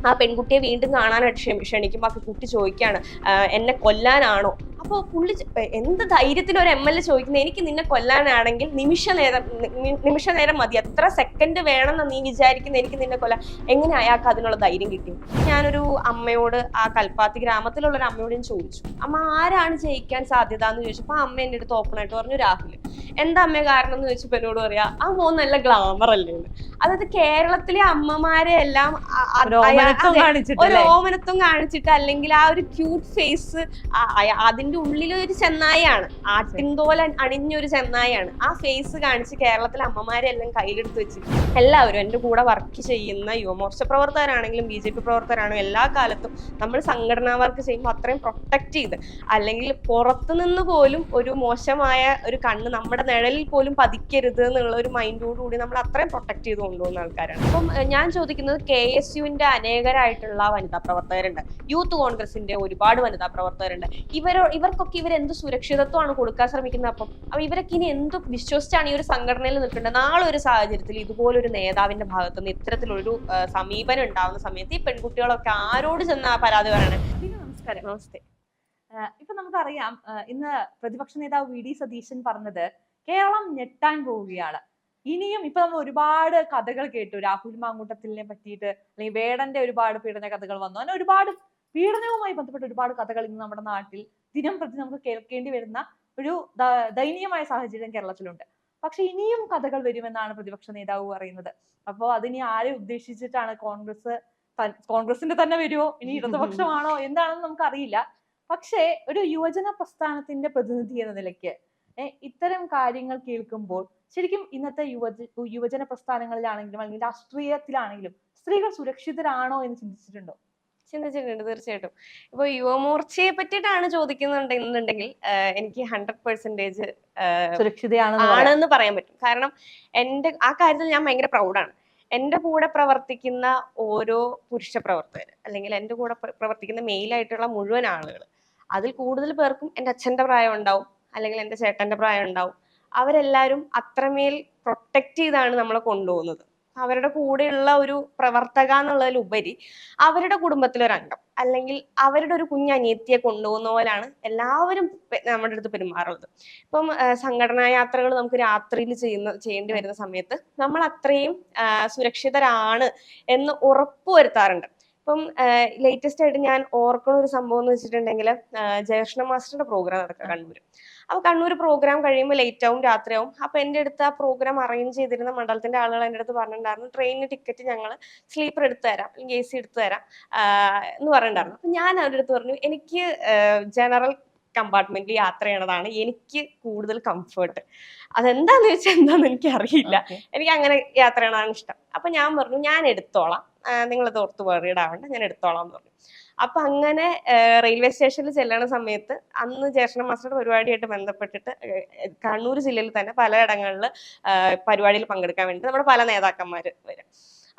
ആ പെൺകുട്ടിയെ വീണ്ടും കാണാനായിട്ട് ക്ഷണിക്കുമ്പോൾ ആ കുട്ടി ചോദിക്കുകയാണ് എന്നെ കൊല്ലാനാണോ. അപ്പോൾ പുള്ളി എന്ത് ധൈര്യത്തിൽ ഒരു MLA ചോദിക്കുന്നത്, എനിക്ക് നിന്നെ കൊല്ലാനാണെങ്കിൽ നിമിഷ നേരം മതി, എത്ര സെക്കൻഡ് വേണമെന്ന് നീ വിചാരിക്കുന്ന എനിക്ക് നിന്നെ കൊല്ലാൻ, എങ്ങനെ അയാൾക്ക് അതിനുള്ള ധൈര്യം കിട്ടി? ഞാനൊരു അമ്മയോട്, ആ കൽപ്പാത്തി ഗ്രാമത്തിലുള്ള ഒരു അമ്മയോട് ഞാൻ ചോദിച്ചു, അമ്മ ആരാണ് ജയിക്കാൻ സാധ്യത എന്ന് ചോദിച്ചപ്പോൾ ആ അമ്മ എൻ്റെ അടുത്ത് ഓപ്പൺ ആയിട്ട് പറഞ്ഞു രാഹുൽ. എന്താ അമ്മ കാരണം എന്ന് ചോദിച്ചപ്പോൾ എന്നോട് പറയാ, ആ മോൻ നല്ല ഗ്ലാമർ അല്ലേ എന്ന്. അതായത് കേരളത്തിലെ അമ്മമാരെ എല്ലാം ഒരു ഓമനത്വം കാണിച്ചിട്ട്, അല്ലെങ്കിൽ ആ ഒരു ക്യൂട്ട് ഫേസ്, അതിന്റെ ഉള്ളിലൊരു ചെന്നായാണ്, ആട്ടിൻതോല അണിഞ്ഞൊരു ചെന്നായാണ്, ആ ഫേസ് കാണിച്ച് കേരളത്തിലെ അമ്മമാരെ എല്ലാം കയ്യിലെടുത്ത് വെച്ച് എല്ലാവരും എൻ്റെ കൂടെ വർക്ക് ചെയ്യുന്ന യുവമോർച്ച പ്രവർത്തകരാണെങ്കിലും BJP പ്രവർത്തകരാണെങ്കിലും എല്ലാ കാലത്തും നമ്മൾ സംഘടനാ വർക്ക് ചെയ്യുമ്പോൾ അത്രയും പ്രൊട്ടക്ട് ചെയ്ത്, അല്ലെങ്കിൽ പുറത്തുനിന്ന് പോലും ഒരു മോശമായ ഒരു കണ്ണ് നമ്മുടെ നിഴലിൽ പോലും പതിക്കരുത് എന്നുള്ള ഒരു മൈൻഡോടുകൂടി നമ്മൾ അത്രയും പ്രൊട്ടക്ട് ചെയ്ത് കൊണ്ടുപോകുന്ന ആൾക്കാരാണ്. അപ്പം ഞാൻ ചോദിക്കുന്നത്, KSUവിന്റെ അനേകരായിട്ടുള്ള വനിതാ പ്രവർത്തകരുണ്ട്, യൂത്ത് കോൺഗ്രസിന്റെ ഒരുപാട് വനിതാ പ്രവർത്തകരുണ്ട്, ഇവർക്കൊക്കെ ഇവരെന്ത് സുരക്ഷിതത്വമാണ് കൊടുക്കാൻ ശ്രമിക്കുന്നത്? അപ്പൊ ഇവരൊക്കെ ഇനി എന്ത് വിശ്വസിച്ചാണ് ഈ ഒരു സംഘടനയിൽ നിൽക്കേണ്ടത്? നാളെ ഒരു സാഹചര്യത്തിൽ ഇതുപോലൊരു നേതാവിന്റെ ഭാഗത്ത് നിന്ന് ഇത്തരത്തിലൊരു സമീപനം ഉണ്ടാവുന്ന സമയത്ത് ഈ പെൺകുട്ടികളൊക്കെ ആരോട് ചെന്ന് പരാതി പറയണേ? നമസ്കാരം. നമസ്തേ. ഇപ്പൊ നമുക്കറിയാം, ഇന്ന് പ്രതിപക്ഷ നേതാവ് VD സതീശൻ പറഞ്ഞത് കേരളം ഞെട്ടാൻ പോവുകയാണ്. ഇനിയും ഇപ്പൊ നമ്മൾ ഒരുപാട് കഥകൾ കേട്ടു, രാഹുൽ മാങ്കൂട്ടത്തിലിനെ പറ്റിയിട്ട്, അല്ലെങ്കിൽ വേടന്റെ ഒരുപാട് പീഡന കഥകൾ വന്നു. അങ്ങനെ ഒരുപാട് പീഡനവുമായി ബന്ധപ്പെട്ട ഒരുപാട് കഥകൾ ഇന്ന് നമ്മുടെ നാട്ടിൽ ദിനം പ്രതി നമുക്ക് കേൾക്കേണ്ടി വരുന്ന ഒരു ദയനീയമായ സാഹചര്യം കേരളത്തിലുണ്ട്. പക്ഷെ ഇനിയും കഥകൾ വരുമെന്നാണ് പ്രതിപക്ഷ നേതാവ് പറയുന്നത്. അപ്പോ അതിനി ആരെ ഉദ്ദേശിച്ചിട്ടാണ്? കോൺഗ്രസിന്റെ തന്നെ വരുമോ, ഇനി ഇടതുപക്ഷമാണോ, എന്താണെന്ന് നമുക്ക് അറിയില്ല. പക്ഷേ ഒരു യുവജന പ്രസ്ഥാനത്തിന്റെ പ്രതിനിധി എന്ന നിലയ്ക്ക് ഇത്തരം കാര്യങ്ങൾ കേൾക്കുമ്പോൾ ശരിക്കും ഇന്നത്തെ യുവജന പ്രസ്ഥാനങ്ങളിലാണെങ്കിലും അല്ലെങ്കിൽ രാഷ്ട്രീയത്തിലാണെങ്കിലും സ്ത്രീകൾ സുരക്ഷിതരാണോ എന്ന് ചിന്തിച്ചിട്ടുണ്ടോ? ചിന്തിച്ചിട്ടുണ്ട്, തീർച്ചയായിട്ടും. ഇപ്പൊ യുവമോർച്ചയെ പറ്റിയിട്ടാണ് ചോദിക്കുന്നുണ്ടെന്നുണ്ടെങ്കിൽ എനിക്ക് 100% ആണെന്ന് പറയാൻ പറ്റും. കാരണം ആ കാര്യത്തിൽ ഞാൻ ഭയങ്കര പ്രൗഡാണ്. എൻ്റെ കൂടെ പ്രവർത്തിക്കുന്ന ഓരോ പുരുഷ പ്രവർത്തകർ, അല്ലെങ്കിൽ എൻ്റെ കൂടെ പ്രവർത്തിക്കുന്ന മെയിലായിട്ടുള്ള മുഴുവൻ ആളുകൾ, അതിൽ കൂടുതൽ പേർക്കും എൻ്റെ അച്ഛൻ്റെ പ്രായം ഉണ്ടാവും, അല്ലെങ്കിൽ എൻ്റെ ചേട്ടൻ്റെ പ്രായം ഉണ്ടാവും. അവരെല്ലാവരും അത്രമേൽ പ്രൊട്ടക്ട് ചെയ്താണ് നമ്മളെ കൊണ്ടുപോകുന്നത്. അവരുടെ കൂടെയുള്ള ഒരു പ്രവർത്തക എന്നുള്ളതിലുപരി അവരുടെ കുടുംബത്തിലൊരംഗം, അല്ലെങ്കിൽ അവരുടെ ഒരു കുഞ്ഞനിയത്തിയെ കൊണ്ടുപോകുന്ന പോലാണ് എല്ലാവരും നമ്മുടെ അടുത്ത് പെരുമാറുള്ളത്. ഇപ്പം സംഘടനാ യാത്രകൾ നമുക്ക് രാത്രിയിൽ ചെയ്യേണ്ടി വരുന്ന സമയത്ത് നമ്മൾ അത്രയും സുരക്ഷിതരാണ് എന്ന് ഉറപ്പുവരുത്താറുണ്ട്. ഇപ്പം ലേറ്റസ്റ്റ് ആയിട്ട് ഞാൻ ഓർക്കുന്ന ഒരു സംഭവം എന്ന് വെച്ചിട്ടുണ്ടെങ്കിൽ, ജയകൃഷ്ണ മാസ്റ്ററുടെ പ്രോഗ്രാം നടക്കുക കണ്ണൂർ. അപ്പൊ കണ്ണൂർ പ്രോഗ്രാം കഴിയുമ്പോൾ ലേറ്റ് ആവും, രാത്രിയാവും. അപ്പൊ എൻ്റെ അടുത്ത് ആ പ്രോഗ്രാം അറേഞ്ച് ചെയ്തിരുന്ന മണ്ഡലത്തിന്റെ ആളുകൾ എൻ്റെ അടുത്ത് പറഞ്ഞിട്ടുണ്ടായിരുന്നു, ട്രെയിനിന് ടിക്കറ്റ് ഞങ്ങൾ സ്ലീപ്പർ എടുത്തു തരാം, അല്ലെങ്കിൽ AC എടുത്തു തരാം എന്ന് പറഞ്ഞിട്ടുണ്ടായിരുന്നു. അപ്പൊ ഞാൻ അവരുടെ അടുത്ത് പറഞ്ഞു, എനിക്ക് ജനറൽ കമ്പാർട്ട്മെന്റിൽ യാത്ര ചെയ്യണതാണ് എനിക്ക് കൂടുതൽ കംഫർട്ട്. അതെന്താന്ന് ചോദിച്ചാൽ എന്താന്ന് എനിക്ക് അറിയില്ല, എനിക്ക് അങ്ങനെ യാത്ര ചെയ്യണതാണ് ഇഷ്ടം. അപ്പൊ ഞാൻ പറഞ്ഞു, ഞാൻ എടുത്തോളാം, നിങ്ങളത് ഓർത്ത് വേറിയിടാവണ്ട, ഞാൻ എടുത്തോളാം എന്ന് പറഞ്ഞു. അപ്പൊ അങ്ങനെ റെയിൽവേ സ്റ്റേഷനിൽ ചെല്ലണ സമയത്ത് അന്ന് ജയകൃഷ്ണ മാസ്റ്ററുടെ പരിപാടിയായിട്ട് ബന്ധപ്പെട്ടിട്ട് കണ്ണൂർ ജില്ലയിൽ തന്നെ പലയിടങ്ങളിൽ പരിപാടിയിൽ പങ്കെടുക്കാൻ വേണ്ടി നമ്മുടെ പല നേതാക്കന്മാർ വരും.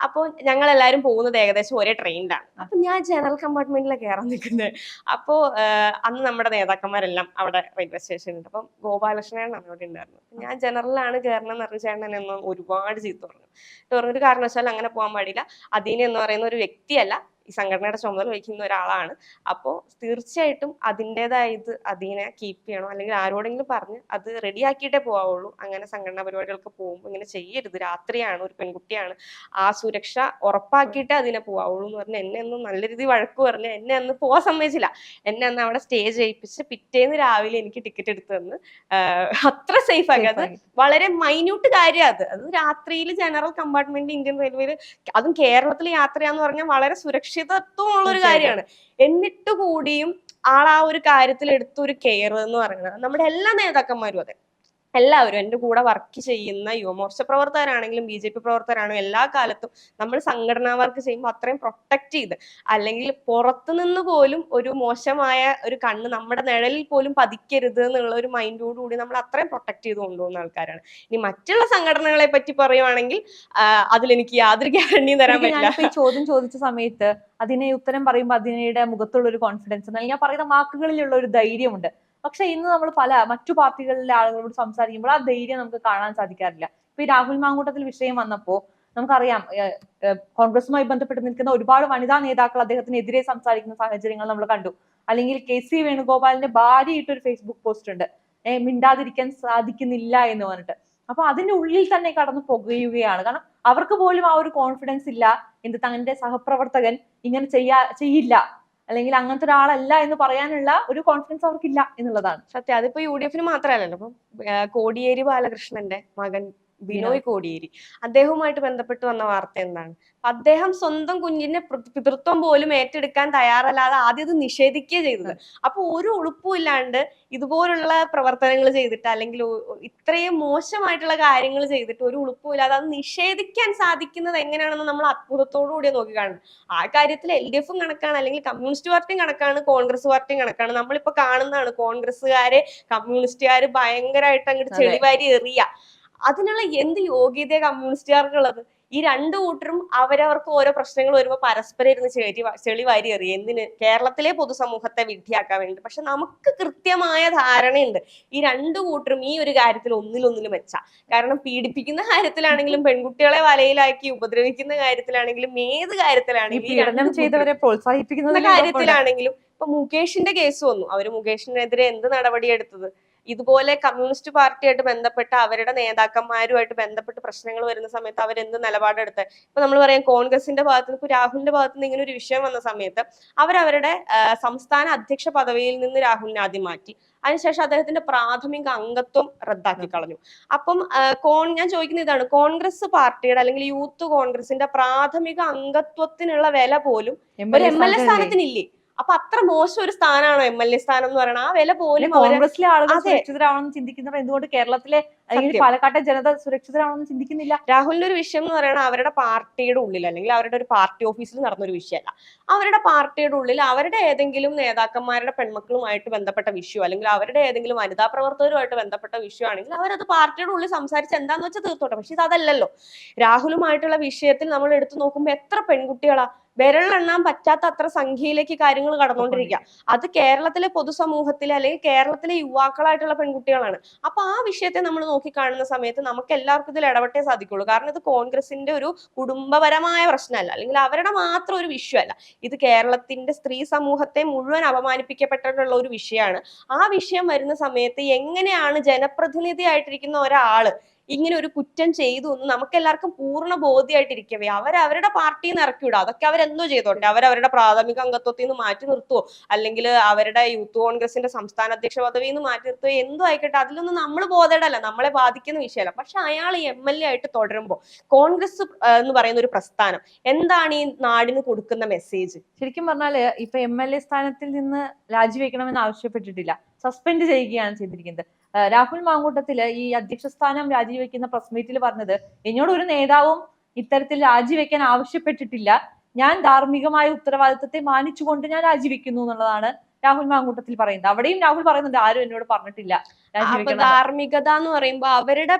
അപ്പോൾ ഞങ്ങൾ എല്ലാവരും പോകുന്നത് ഏകദേശം ഒരേ ട്രെയിനിലാണ്. അപ്പൊ ഞാൻ ജനറൽ കമ്പാർട്ട്മെന്റിലാണ് കയറാൻ നിൽക്കുന്നത്. അപ്പോൾ അന്ന് നമ്മുടെ നേതാക്കന്മാരെല്ലാം അവിടെ റെയിൽവേ സ്റ്റേഷനിലുണ്ട്. അപ്പം ഗോപാലകൃഷ്ണനാണ് അവിടെ ഉണ്ടായിരുന്നത്. ഞാൻ ജനറലാണ് കയറണം എന്ന് പറഞ്ഞ ചേട്ടൻ എന്നെ ഒരുപാട് ചീത്ത പറഞ്ഞു. ഒരു കാരണവശാലും അങ്ങനെ പോകാൻ പാടില്ല, അദീന എന്ന് പറയുന്ന ഒരു വ്യക്തിയല്ല, ഈ സംഘടനയുടെ ചുമതല വഹിക്കുന്ന ഒരാളാണ്. അപ്പോൾ തീർച്ചയായിട്ടും അതിൻ്റെതായത് അതിനെ കീപ്പ് ചെയ്യണം, അല്ലെങ്കിൽ ആരോടെങ്കിലും പറഞ്ഞ് അത് റെഡിയാക്കിയിട്ടേ പോവുള്ളൂ. അങ്ങനെ സംഘടനാ പരിപാടികൾക്ക് പോകുമ്പോൾ ഇങ്ങനെ ചെയ്യരുത്, രാത്രിയാണ്, ഒരു പെൺകുട്ടിയാണ്, ആ സുരക്ഷ ഉറപ്പാക്കിയിട്ടേ അതിനെ പോവുള്ളൂ എന്ന് പറഞ്ഞ് എന്നെ ഒന്നും നല്ല രീതിയിൽ വഴക്ക് പറഞ്ഞ് എന്നെ അന്ന് പോകാൻ സമ്മതിച്ചില്ല. എന്നെ അന്ന് അവിടെ സ്റ്റേ ചെയ്യിപ്പിച്ച് പിറ്റേന്ന് രാവിലെ എനിക്ക് ടിക്കറ്റ് എടുത്ത് തന്ന് അത്ര സേഫ് ആക്കി. അത് വളരെ മൈന്യൂട്ട് കാര്യം. അത് രാത്രിയിൽ ജനറൽ കമ്പാർട്ട്മെന്റ് ഇന്ത്യൻ റെയിൽവേയിൽ, അതും കേരളത്തിൽ യാത്രയാന്ന് പറഞ്ഞാൽ വളരെ സുരക്ഷിതത്വമുള്ള ഒരു കാര്യമാണ്. എന്നിട്ട് കൂടിയും ആ ഒരു കാര്യത്തിൽ എടുത്തൊരു കെയർ എന്ന് പറയുന്നത് നമ്മുടെ എല്ലാ നേതാക്കന്മാരും അതെ, എല്ലാവരും എൻ്റെ കൂടെ വർക്ക് ചെയ്യുന്ന യുവമോർച്ച പ്രവർത്തകരാണെങ്കിലും BJP പ്രവർത്തകരാണെങ്കിലും എല്ലാ കാലത്തും നമ്മൾ സംഘടനാ വർക്ക് ചെയ്യുമ്പോൾ അത്രയും പ്രൊട്ടക്ട് ചെയ്ത്, അല്ലെങ്കിൽ പുറത്തുനിന്ന് പോലും ഒരു മോശമായ ഒരു കണ്ണ് നമ്മുടെ നിഴലിൽ പോലും പതിക്കരുത് എന്നുള്ള ഒരു മൈൻഡോടുകൂടി നമ്മൾ അത്രയും പ്രൊട്ടക്ട് ചെയ്ത് കൊണ്ടുപോകുന്ന ആൾക്കാരാണ്. ഇനി മറ്റുള്ള സംഘടനകളെ പറ്റി പറയുവാണെങ്കിൽ അതിലെനിക്ക് യാതൊരു ഗ്യാരണ്ടിയും തരാൻ പറ്റില്ല. ഈ ചോദ്യം ചോദിച്ച സമയത്ത് അതിനെ ഉത്തരം പറയുമ്പോൾ അതിനയുടെ മുഖത്തുള്ള ഒരു കോൺഫിഡൻസ്, അല്ലെങ്കിൽ ഞാൻ പറയുന്ന വാക്കുകളിലുള്ള ഒരു ധൈര്യമുണ്ട്. പക്ഷെ ഇന്ന് നമ്മൾ മറ്റു പാർട്ടികളിലെ ആളുകളോട് സംസാരിക്കുമ്പോൾ ആ ധൈര്യം നമുക്ക് കാണാൻ സാധിക്കാറില്ല. ഇപ്പൊ ഈ രാഹുൽ മാങ്കൂട്ടത്തിൽ വിഷയം വന്നപ്പോ നമുക്കറിയാം കോൺഗ്രസുമായി ബന്ധപ്പെട്ട് നിൽക്കുന്ന ഒരുപാട് വനിതാ നേതാക്കൾ അദ്ദേഹത്തിനെതിരെ സംസാരിക്കുന്ന സാഹചര്യങ്ങൾ നമ്മൾ കണ്ടു. അല്ലെങ്കിൽ KC വേണുഗോപാലിന്റെ ഭാര്യ ഇട്ടൊരു ഫേസ്ബുക്ക് പോസ്റ്റ് ഉണ്ട്, മിണ്ടാതിരിക്കാൻ സാധിക്കുന്നില്ല എന്ന് പറഞ്ഞിട്ട്. അപ്പൊ അതിന്റെ ഉള്ളിൽ തന്നെ കടന്നു പുകയുകയാണ്. കാരണം അവർക്ക് പോലും ആ ഒരു കോൺഫിഡൻസ് ഇല്ല, എന്ത് തങ്ങളുടെ സഹപ്രവർത്തകൻ ഇങ്ങനെ ചെയ്യില്ല, അല്ലെങ്കിൽ അങ്ങനത്തെ ഒരാളല്ല എന്ന് പറയാനുള്ള ഒരു കോൺഫിഡൻസ് അവർക്കില്ല എന്നുള്ളതാണ് സത്യം. അതിപ്പോ UDF മാത്രമല്ലല്ലോ, ഇപ്പം കോടിയേരി ബാലകൃഷ്ണന്റെ മകൻ ബിനോയ് കോടിയേരി, അദ്ദേഹവുമായിട്ട് ബന്ധപ്പെട്ട് വന്ന വാർത്ത എന്താണ്? അദ്ദേഹം സ്വന്തം കുഞ്ഞിന്റെ പിതൃത്വം പോലും ഏറ്റെടുക്കാൻ തയ്യാറല്ലാതെ ആദ്യം അത് നിഷേധിക്കുക ചെയ്തത്. അപ്പൊ ഒരു ഉളുപ്പും ഇല്ലാണ്ട് ഇതുപോലുള്ള പ്രവർത്തനങ്ങൾ ചെയ്തിട്ട്, അല്ലെങ്കിൽ ഇത്രയും മോശമായിട്ടുള്ള കാര്യങ്ങൾ ചെയ്തിട്ട് ഒരു ഉളുപ്പും ഇല്ലാതെ അത് നിഷേധിക്കാൻ സാധിക്കുന്നത് എങ്ങനെയാണെന്ന് നമ്മൾ അത്ഭുതത്തോടു കൂടി നോക്കി കാണുന്നു. ആ കാര്യത്തിൽ LDF കണക്കാണ്, അല്ലെങ്കിൽ കമ്മ്യൂണിസ്റ്റ് പാർട്ടിയും കണക്കാണ്, കോൺഗ്രസ് പാർട്ടിയും കണക്കാണ്. നമ്മളിപ്പോ കാണുന്നതാണ് കോൺഗ്രസ്സുകാരെ കമ്മ്യൂണിസ്റ്റുകാര് ഭയങ്കരമായിട്ട് അങ്ങോട്ട് ചെളിവാരി എറിയ. അതിനുള്ള എന്ത് യോഗ്യത കമ്മ്യൂണിസ്റ്റുകാർക്കുള്ളത്? ഈ രണ്ടു കൂട്ടരും അവരവർക്ക് ഓരോ പ്രശ്നങ്ങൾ വരുമ്പോൾ പരസ്പരം ഇരുന്ന് ചെളി വാരി എറിയും. എന്തിന്? കേരളത്തിലെ പൊതുസമൂഹത്തെ വിഡ്ഢിയാക്കാൻ വേണ്ടി. പക്ഷെ നമുക്ക് കൃത്യമായ ധാരണയുണ്ട് ഈ രണ്ടു കൂട്ടരും ഈ ഒരു കാര്യത്തിൽ ഒന്നിലൊന്നിലും വെച്ച. കാരണം പീഡിപ്പിക്കുന്ന കാര്യത്തിലാണെങ്കിലും, പെൺകുട്ടികളെ വലയിലാക്കി ഉപദ്രവിക്കുന്ന കാര്യത്തിലാണെങ്കിലും, ഏത് കാര്യത്തിലാണെങ്കിലും, ചെയ്തവരെ പ്രോത്സാഹിപ്പിക്കുന്ന കാര്യത്തിലാണെങ്കിലും. ഇപ്പൊ മുകേഷിന്റെ കേസ് വന്നു, അവര് മുകേഷിനെതിരെ എന്ത് നടപടി എടുത്തത്? ഇതുപോലെ കമ്മ്യൂണിസ്റ്റ് പാർട്ടിയായിട്ട് ബന്ധപ്പെട്ട അവരുടെ നേതാക്കന്മാരുമായിട്ട് ബന്ധപ്പെട്ട് പ്രശ്നങ്ങൾ വരുന്ന സമയത്ത് അവരെന്ത് നിലപാടെടുത്ത്? ഇപ്പൊ നമ്മൾ പറയാം കോൺഗ്രസിന്റെ ഭാഗത്ത് നിന്ന്, ഇപ്പൊ രാഹുലിന്റെ ഭാഗത്ത് നിന്ന് ഇങ്ങനെ ഒരു വിഷയം വന്ന സമയത്ത് അവരവരുടെ സംസ്ഥാന അധ്യക്ഷ പദവിയിൽ നിന്ന് രാഹുലിനെ ആദ്യം മാറ്റി. അതിനുശേഷം അദ്ദേഹത്തിന്റെ പ്രാഥമിക അംഗത്വം റദ്ദാക്കി കളഞ്ഞു. അപ്പം ഞാൻ ചോദിക്കുന്ന ഇതാണ്, കോൺഗ്രസ് പാർട്ടിയുടെ അല്ലെങ്കിൽ യൂത്ത് കോൺഗ്രസിന്റെ പ്രാഥമിക അംഗത്വത്തിനുള്ള വില പോലും ഒരു MLA സ്ഥാനത്തിനില്ലേ? അപ്പൊ അത്ര മോശം ഒരു സ്ഥാനമാണോ MLA സ്ഥാനം എന്ന് പറയുന്നത്? ആ വില പോലും കോൺഗ്രസിലെ ആളുകൾ സുരക്ഷിതരാണെന്ന് ചിന്തിക്കുന്നവർ എന്തുകൊണ്ട് കേരളത്തിലെ അല്ലെങ്കിൽ പാലക്കാട്ടെ ജനത സുരക്ഷിതരാണെന്ന് ചിന്തിക്കുന്നില്ല? രാഹുലിന്റെ ഒരു വിഷയം എന്ന് പറയുന്നത് അവരുടെ പാർട്ടിയുടെ ഉള്ളിൽ, അല്ലെങ്കിൽ അവരുടെ ഒരു പാർട്ടി ഓഫീസിൽ നടന്നൊരു വിഷയമല്ല. അവരുടെ പാർട്ടിയുടെ ഉള്ളിൽ അവരുടെ ഏതെങ്കിലും നേതാക്കന്മാരുടെ പെൺമക്കളുമായിട്ട് ബന്ധപ്പെട്ട വിഷയം, അല്ലെങ്കിൽ അവരുടെ ഏതെങ്കിലും വനിതാ പ്രവർത്തകരുമായിട്ട് ബന്ധപ്പെട്ട വിഷയമാണെങ്കിൽ അവരത് പാർട്ടിയുടെ ഉള്ളിൽ സംസാരിച്ച് എന്താന്ന് വെച്ചാൽ തീർത്തോട്ടെ. പക്ഷെ ഇത് അതല്ലല്ലോ. രാഹുലുമായിട്ടുള്ള വിഷയത്തിൽ നമ്മൾ എടുത്തു നോക്കുമ്പോൾ എത്ര പെൺകുട്ടികളാ, വിരലെണ്ണാൻ പറ്റാത്ത അത്ര സംഖ്യയിലേക്ക് കാര്യങ്ങൾ കടന്നുകൊണ്ടിരിക്കുക. അത് കേരളത്തിലെ പൊതുസമൂഹത്തിലെ അല്ലെങ്കിൽ കേരളത്തിലെ യുവാക്കളായിട്ടുള്ള പെൺകുട്ടികളാണ്. അപ്പൊ ആ വിഷയത്തെ നമ്മൾ നോക്കിക്കാണുന്ന സമയത്ത് നമുക്ക് എല്ലാവർക്കും ഇതിൽ ഇടപെട്ടേ സാധിക്കുള്ളൂ. കാരണം ഇത് കോൺഗ്രസിന്റെ ഒരു കുടുംബപരമായ പ്രശ്നമല്ല, അല്ലെങ്കിൽ അവരുടെ മാത്രം ഒരു വിഷയമല്ല. ഇത് കേരളത്തിന്റെ സ്ത്രീ സമൂഹത്തെ മുഴുവൻ അപമാനിപ്പിക്കപ്പെട്ടിട്ടുള്ള ഒരു വിഷയമാണ്. ആ വിഷയം വരുന്ന സമയത്ത് എങ്ങനെയാണ് ജനപ്രതിനിധി ആയിട്ടിരിക്കുന്ന ഒരാള് ഇങ്ങനെ ഒരു കുറ്റം ചെയ്തു എന്ന് നമുക്ക് എല്ലാവർക്കും പൂർണ്ണ ബോധ്യമായിട്ടിരിക്കവേ അവരവരുടെ പാർട്ടിയിൽ നിന്ന് ഇറക്കി വിടുക. അതൊക്കെ അവരെന്തോ ചെയ്തോട്ടെ, അവരവരുടെ പ്രാഥമിക അംഗത്വത്തിൽ നിന്ന് മാറ്റി നിർത്തുവോ, അല്ലെങ്കിൽ അവരുടെ യൂത്ത് കോൺഗ്രസിന്റെ സംസ്ഥാന അധ്യക്ഷ പദവിയിൽ നിന്ന് മാറ്റി നിർത്തുവോ, എന്തോ ആയിക്കോട്ടെ, അതിലൊന്നും നമ്മൾ ബോധേടല്ല, നമ്മളെ ബാധിക്കുന്ന വിഷയമല്ല. പക്ഷെ അയാൾ MLA ആയിട്ട് തുടരുമ്പോൾ കോൺഗ്രസ് എന്ന് പറയുന്ന ഒരു പ്രസ്ഥാനം എന്താണ് ഈ നാടിന് കൊടുക്കുന്ന മെസ്സേജ്? ശരിക്കും പറഞ്ഞാല് ഇപ്പൊ MLA സ്ഥാനത്തിൽ നിന്ന് രാജിവെക്കണമെന്ന് ആവശ്യപ്പെട്ടിട്ടില്ല, സസ്പെൻഡ് ചെയ്യുകയാണ് ചെയ്തിരിക്കുന്നത്. രാഹുൽ മാങ്കൂട്ടത്തില് ഈ അധ്യക്ഷ സ്ഥാനം രാജിവെക്കുന്ന പ്രസ് മീറ്റിൽ പറഞ്ഞത്, എന്നോട് ഒരു നേതാവും ഇത്തരത്തിൽ രാജിവെക്കാൻ ആവശ്യപ്പെട്ടിട്ടില്ല, ഞാൻ ധാർമ്മികമായ ഉത്തരവാദിത്തത്തെ മാനിച്ചുകൊണ്ട് ഞാൻ രാജിവെക്കുന്നു എന്നുള്ളതാണ് രാഹുൽ മാങ്കൂട്ടത്തിൽ പറയുന്നത്. അവിടെയും രാഹുൽ പറയുന്നുണ്ട്, ആരും എന്നോട് പറഞ്ഞിട്ടില്ല. അപ്പൊ ധാർമ്മികത എന്ന് പറയുമ്പോ അവരുടെ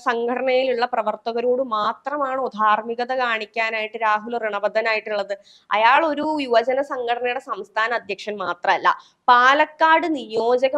സംഘടനയിലുള്ള പ്രവർത്തകരോട് മാത്രമാണോ ധാർമ്മികത കാണിക്കാനായിട്ട് രാഹുൽ ഋണബദ്ധനായിട്ടുള്ളത്? അയാൾ ഒരു യുവജന സംഘടനയുടെ സംസ്ഥാന അധ്യക്ഷൻ മാത്രമല്ല, പാലക്കാട് നിയോജക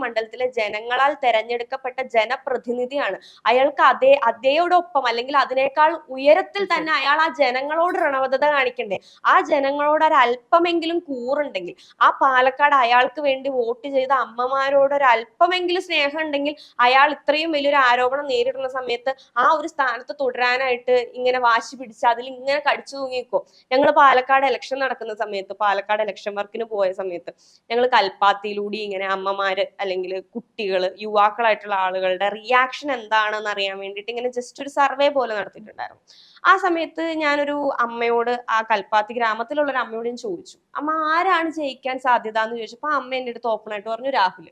മണ്ഡലത്തിലെ ജനങ്ങളാൽ തെരഞ്ഞെടുക്കപ്പെട്ട ജനപ്രതിനിധിയാണ്. അയാൾക്ക് അതേയോടൊപ്പം അല്ലെങ്കിൽ അതിനേക്കാൾ ഉയരത്തിൽ തന്നെ അയാൾ ആ ജനങ്ങളോട് ഋണബദ്ധത കാണിക്കണ്ടേ? ആ ജനങ്ങളോട് ഒരല്പമെങ്കിലും കൂറുണ്ടെങ്കിൽ, ആ പാലക്കാട് അയാൾക്ക് വേണ്ടി വോട്ട് ചെയ്ത അമ്മമാരോട് ഒരല്പമെങ്കിലും സ്നേഹം ഉണ്ടെങ്കിൽ, അയാൾ ഇത്രയും വലിയൊരു ആരോപണം നേരിടുന്ന സമയത്ത് ആ ഒരു സ്ഥാനത്ത് തുടരാനായിട്ട് ഇങ്ങനെ വാശി പിടിച്ച് അതിൽ ഇങ്ങനെ കടിച്ചു തൂങ്ങിക്കോ? ഞങ്ങൾ പാലക്കാട് ഇലക്ഷൻ നടക്കുന്ന സമയത്ത്, പാലക്കാട് ഇലക്ഷൻ വർക്കിന് പോയ സമയത്ത് ഞങ്ങൾ കൽപ്പാത്തിയിലൂടെ ഇങ്ങനെ അമ്മമാര് അല്ലെങ്കിൽ കുട്ടികള് യുവാക്കളായിട്ടുള്ള ആളുകളുടെ റിയാക്ഷൻ എന്താണെന്ന് അറിയാൻ വേണ്ടിയിട്ട് ഇങ്ങനെ ജസ്റ്റ് ഒരു സർവേ പോലെ നടത്തിയിട്ടുണ്ടായിരുന്നു. ആ സമയത്ത് ഞാനൊരു അമ്മയോട്, ആ കൽപ്പാത്തി ഗ്രാമത്തിലുള്ള ഒരു അമ്മയോട് ഞാൻ ചോദിച്ചു, അമ്മ ആരാണ് ജയിക്കാൻ സാധ്യത എന്ന് ചോദിച്ചപ്പോ അമ്മ എന്റെ അടുത്ത് ഓപ്പൺ ആയിട്ട് പറഞ്ഞു രാഹുൽ.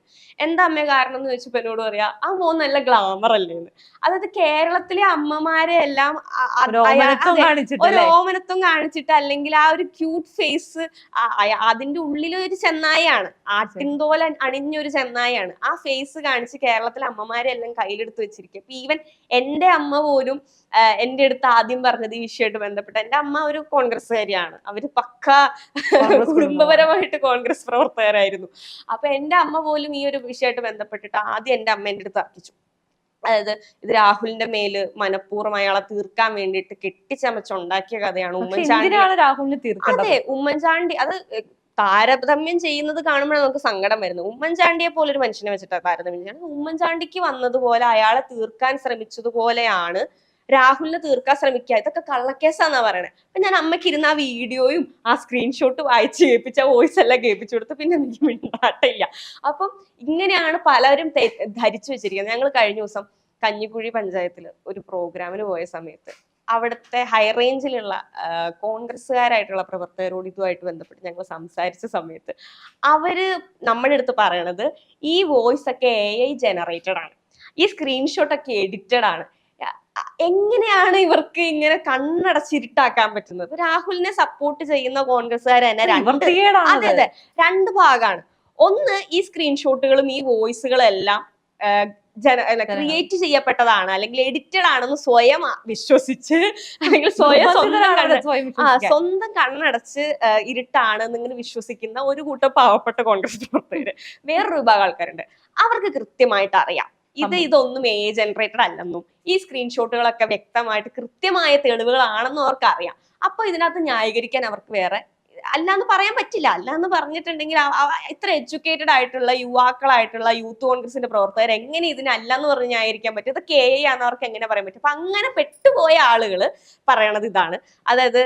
എന്താ അമ്മ കാരണം എന്ന് ചോദിച്ചപ്പോ എന്നോട് പറയാ, ആ മോൻ നല്ല ഗ്ലാമർ അല്ലേന്ന്. അതായത് കേരളത്തിലെ അമ്മമാരെ എല്ലാം ഒരു ഓമനത്വം കാണിച്ചിട്ട്, അല്ലെങ്കിൽ ആ ഒരു ക്യൂട്ട് ഫേസ്, അതിന്റെ ഉള്ളിൽ ഒരു ചെന്നായാണ്, ആട്ടിൻതോല അണിഞ്ഞൊരു ചെന്നായാണ്, ആ ഫേസ് കാണിച്ച് കേരളത്തിലെ അമ്മമാരെ എല്ലാം കയ്യിലെടുത്ത് വെച്ചിരിക്കും. ഇപ്പൊ ഈവൻ എന്റെ അമ്മ പോലും എന്റെ അടുത്ത് ആദ്യം പറഞ്ഞത് ഈ വിഷയമായിട്ട് ബന്ധപ്പെട്ട്, എന്റെ അമ്മ ഒരു കോൺഗ്രസ്സുകാരിയാണ്, അവര് പക്ക കുടുംബപരമായിട്ട് കോൺഗ്രസ് പ്രവർത്തകരായിരുന്നു. അപ്പൊ എന്റെ അമ്മ പോലും ഈ ഒരു വിഷയമായിട്ട് ബന്ധപ്പെട്ടിട്ട് ആദ്യം എന്റെ അമ്മ എന്റെ അടുത്ത് തർക്കിച്ചു. അതായത് ഇത് രാഹുലിന്റെ മേല് മനഃപൂർവ്വം അയാളെ തീർക്കാൻ വേണ്ടിയിട്ട് കെട്ടിച്ചമച്ചുണ്ടാക്കിയ കഥയാണ് ഉമ്മൻചാണ്ടി. അതെ, ഉമ്മൻചാണ്ടി അത് താരതമ്യം ചെയ്യുന്നത് കാണുമ്പോഴാണ് നമുക്ക് സങ്കടം വരുന്നത്. ഉമ്മൻചാണ്ടിയെ പോലെ ഒരു മനുഷ്യനെ വെച്ചിട്ടാണ് താരതമ്യം ചെയ്യുന്നത്. ഉമ്മൻചാണ്ടിക്ക് വന്നതുപോലെ അയാളെ തീർക്കാൻ ശ്രമിച്ചതുപോലെയാണ് രാഹുലിനെ തീർക്കാൻ ശ്രമിക്കുക. ഇതൊക്കെ കള്ളക്കേസാന്നാ പറയണേ. അപ്പൊ ഞാൻ അമ്മയ്ക്ക് ഇരുന്ന് ആ വീഡിയോയും ആ സ്ക്രീൻഷോട്ട് വായിച്ച് കേൾപ്പിച്ച വോയിസ് എല്ലാം കേൾപ്പിച്ചു കൊടുത്ത് പിന്നെ എനിക്ക് മിണ്ടാട്ടില്ല. അപ്പം ഇങ്ങനെയാണ് പലരും ധരിച്ചു വെച്ചിരിക്കുന്നത്. ഞങ്ങൾ കഴിഞ്ഞ ദിവസം കഞ്ഞിക്കുഴി പഞ്ചായത്തിൽ ഒരു പ്രോഗ്രാമിന് പോയ സമയത്ത് അവിടുത്തെ ഹൈറേഞ്ചിലുള്ള കോൺഗ്രസ്സുകാരായിട്ടുള്ള പ്രവർത്തകരോട് ഇതുമായിട്ട് ബന്ധപ്പെട്ട് ഞങ്ങൾ സംസാരിച്ച സമയത്ത് അവര് നമ്മുടെ അടുത്ത് പറയണത് ഈ വോയിസ് ഒക്കെ AI ജനറേറ്റഡ് ആണ്, ഈ സ്ക്രീൻഷോട്ട് ഒക്കെ എഡിറ്റഡ് ആണ്. എങ്ങനെയാണ് ഇവർക്ക് ഇങ്ങനെ കണ്ണടച്ചിരുട്ടാക്കാൻ പറ്റുന്നത്? രാഹുലിനെ സപ്പോർട്ട് ചെയ്യുന്ന കോൺഗ്രസ്സുകാർ തന്നെ രണ്ട് ഭാഗമാണ്. ഒന്ന്, ഈ സ്ക്രീൻഷോട്ടുകളും ഈ വോയിസുകളും എല്ലാം ക്രിയേറ്റ് ചെയ്യപ്പെട്ടതാണ് അല്ലെങ്കിൽ എഡിറ്റഡ് ആണെന്ന് സ്വയം വിശ്വസിച്ച് അല്ലെങ്കിൽ സ്വന്തം കണ്ണടച്ച് ഇരുട്ടാണ് എന്നിങ്ങനെ വിശ്വസിക്കുന്ന ഒരു കൂട്ടം പാവപ്പെട്ട കോൺഗ്രസ് പ്രവർത്തകര്, വേറൊരു വിഭാഗം ആൾക്കാരുണ്ട്. അവർക്ക് കൃത്യമായിട്ട് അറിയാം ഇതൊന്നും AI ജനറേറ്റഡ് അല്ലെന്നും ഈ സ്ക്രീൻഷോട്ടുകളൊക്കെ വ്യക്തമായിട്ട് കൃത്യമായ തെളിവുകളാണെന്നും അവർക്ക് അറിയാം. അപ്പൊ ഇതിനകത്ത് ന്യായീകരിക്കാൻ അവർക്ക് വേറെ അല്ലാന്ന് പറയാൻ പറ്റില്ല. അല്ലാന്ന് പറഞ്ഞിട്ടുണ്ടെങ്കിൽ ഇത്ര എഡ്യൂക്കേറ്റഡ് ആയിട്ടുള്ള യുവാക്കളായിട്ടുള്ള യൂത്ത് കോൺഗ്രസിന്റെ പ്രവർത്തകർ എങ്ങനെ ഇതിനല്ലാന്ന് പറഞ്ഞ് ന്യായീകരിക്കാൻ പറ്റും? ഇതൊക്കെ AI ആണെന്ന് അവർക്ക് എങ്ങനെ പറയാൻ പറ്റും? അപ്പൊ അങ്ങനെ പെട്ടുപോയ ആളുകൾ പറയണത് ഇതാണ്. അതായത്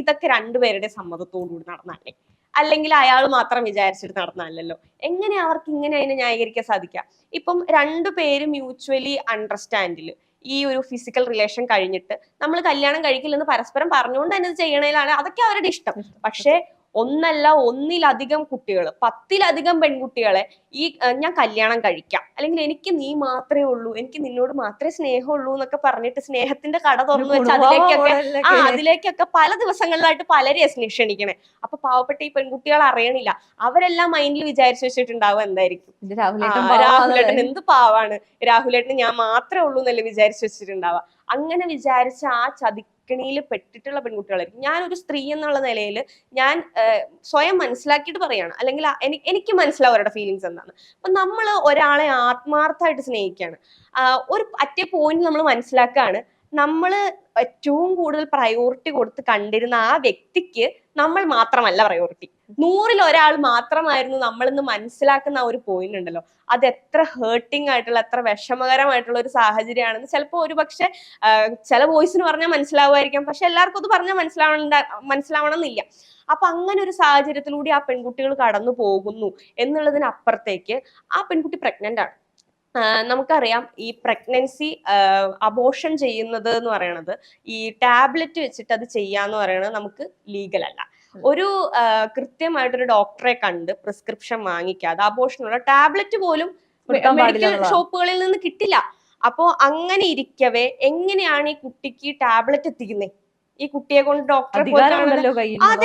ഇതൊക്കെ രണ്ടുപേരുടെ സമ്മതത്തോടുകൂടി നടന്നല്ലേ, അല്ലെങ്കിൽ അയാൾ മാത്രം വിചാരിച്ചിട്ട് നടന്നല്ലോ. എങ്ങനെ അവർക്ക് ഇങ്ങനെ അതിനെ ന്യായീകരിക്കാൻ സാധിക്കാം? ഇപ്പം രണ്ടുപേരും മ്യൂച്വലി അണ്ടർസ്റ്റാൻഡില് ഈ ഒരു ഫിസിക്കൽ റിലേഷൻ കഴിഞ്ഞിട്ട് നമ്മൾ കല്യാണം കഴിക്കില്ലെന്ന് പരസ്പരം പറഞ്ഞുകൊണ്ട് തന്നെ ചെയ്യണേലാണ്, അതൊക്കെ അവരുടെ ഇഷ്ടം. പക്ഷെ ഒന്നല്ല ഒന്നിലധികം കുട്ടികൾ, 10-ലധികം പെൺകുട്ടികളെ ഈ ഞാൻ കല്യാണം കഴിക്കാം, അല്ലെങ്കിൽ എനിക്ക് നീ മാത്രമേ ഉള്ളൂ, എനിക്ക് നിന്നോട് മാത്രമേ സ്നേഹമുള്ളൂ എന്നൊക്കെ പറഞ്ഞിട്ട് സ്നേഹത്തിന്റെ കട തുറന്നു വെച്ച് അതിലേക്കൊക്കെ പല ദിവസങ്ങളിലായിട്ട് പലരെ ക്ഷണിക്കണേ. അപ്പൊ പാവപ്പെട്ട ഈ പെൺകുട്ടികൾ അറിയണില്ല. അവരെല്ലാം മൈൻഡിൽ വിചാരിച്ചു വെച്ചിട്ടുണ്ടാവും എന്തായിരിക്കും, രാഹുലേട്ടൻ എന്ത് പാവാണ്, രാഹുലേട്ടന് ഞാൻ മാത്രമേ ഉള്ളൂ എന്നല്ലേ വിചാരിച്ചു വെച്ചിട്ടുണ്ടാവുക. അങ്ങനെ വിചാരിച്ച ആ ചതിക്കണിയിൽ പെട്ടിട്ടുള്ള പെൺകുട്ടികളായിരിക്കും. ഞാനൊരു സ്ത്രീ എന്നുള്ള നിലയിൽ ഞാൻ സ്വയം മനസ്സിലാക്കിയിട്ട് പറയാണ്, അല്ലെങ്കിൽ എനിക്ക് മനസ്സിലാവും അവരുടെ ഫീലിങ്സ് എന്താണ്. അപ്പൊ നമ്മൾ ഒരാളെ ആത്മാർത്ഥമായിട്ട് സ്നേഹിക്കുകയാണ്, ഒരു അറ്റേ പോയിന്റ് നമ്മൾ മനസ്സിലാക്കുകയാണ്, നമ്മൾ ഏറ്റവും കൂടുതൽ പ്രയോറിറ്റി കൊടുത്ത് കണ്ടിരുന്ന ആ വ്യക്തിക്ക് നമ്മൾ മാത്രമല്ല പ്രയോറിറ്റി, 100-ൽ ഒരാൾ മാത്രമായിരുന്നു നമ്മളെന്ന് മനസ്സിലാക്കുന്ന ആ ഒരു പോയിന്റ് ഉണ്ടല്ലോ, അത് എത്ര ഹേർട്ടിങ് ആയിട്ടുള്ള, എത്ര വിഷമകരമായിട്ടുള്ള ഒരു സാഹചര്യമാണെന്ന് ചിലപ്പോൾ ഒരു പക്ഷെ ചില വോയിസിന് പറഞ്ഞാൽ മനസ്സിലാവുമായിരിക്കാം, പക്ഷെ എല്ലാവർക്കും അത് പറഞ്ഞാൽ മനസ്സിലാവണം എന്നില്ല. അപ്പൊ അങ്ങനെ ഒരു സാഹചര്യത്തിലൂടെ ആ പെൺകുട്ടികൾ കടന്നു പോകുന്നു എന്നുള്ളതിനപ്പുറത്തേക്ക് ആ പെൺകുട്ടി പ്രഗ്നന്റ് ആണ്. നമുക്കറിയാം ഈ പ്രഗ്നൻസി അബോർഷൻ ചെയ്യുന്നത് എന്ന് പറയണത്, ഈ ടാബ്ലറ്റ് വെച്ചിട്ട് അത് ചെയ്യാന്ന് പറയണത് നമുക്ക് ലീഗൽ അല്ല. ഒരു കൃത്യമായിട്ടൊരു ഡോക്ടറെ കണ്ട് പ്രിസ്ക്രിപ്ഷൻ വാങ്ങിക്കാതെ അബോർഷനുള്ള ടാബ്ലറ്റ് പോലും മെഡിക്കൽ ഷോപ്പുകളിൽ നിന്ന് കിട്ടില്ല. അപ്പോ അങ്ങനെ ഇരിക്കവേ എങ്ങനെയാണ് ഈ കുട്ടിക്ക് ടാബ്ലറ്റ് എത്തിക്കുന്നത്? ഈ കുട്ടിയെ കൊണ്ട് ഡോക്ടറെ,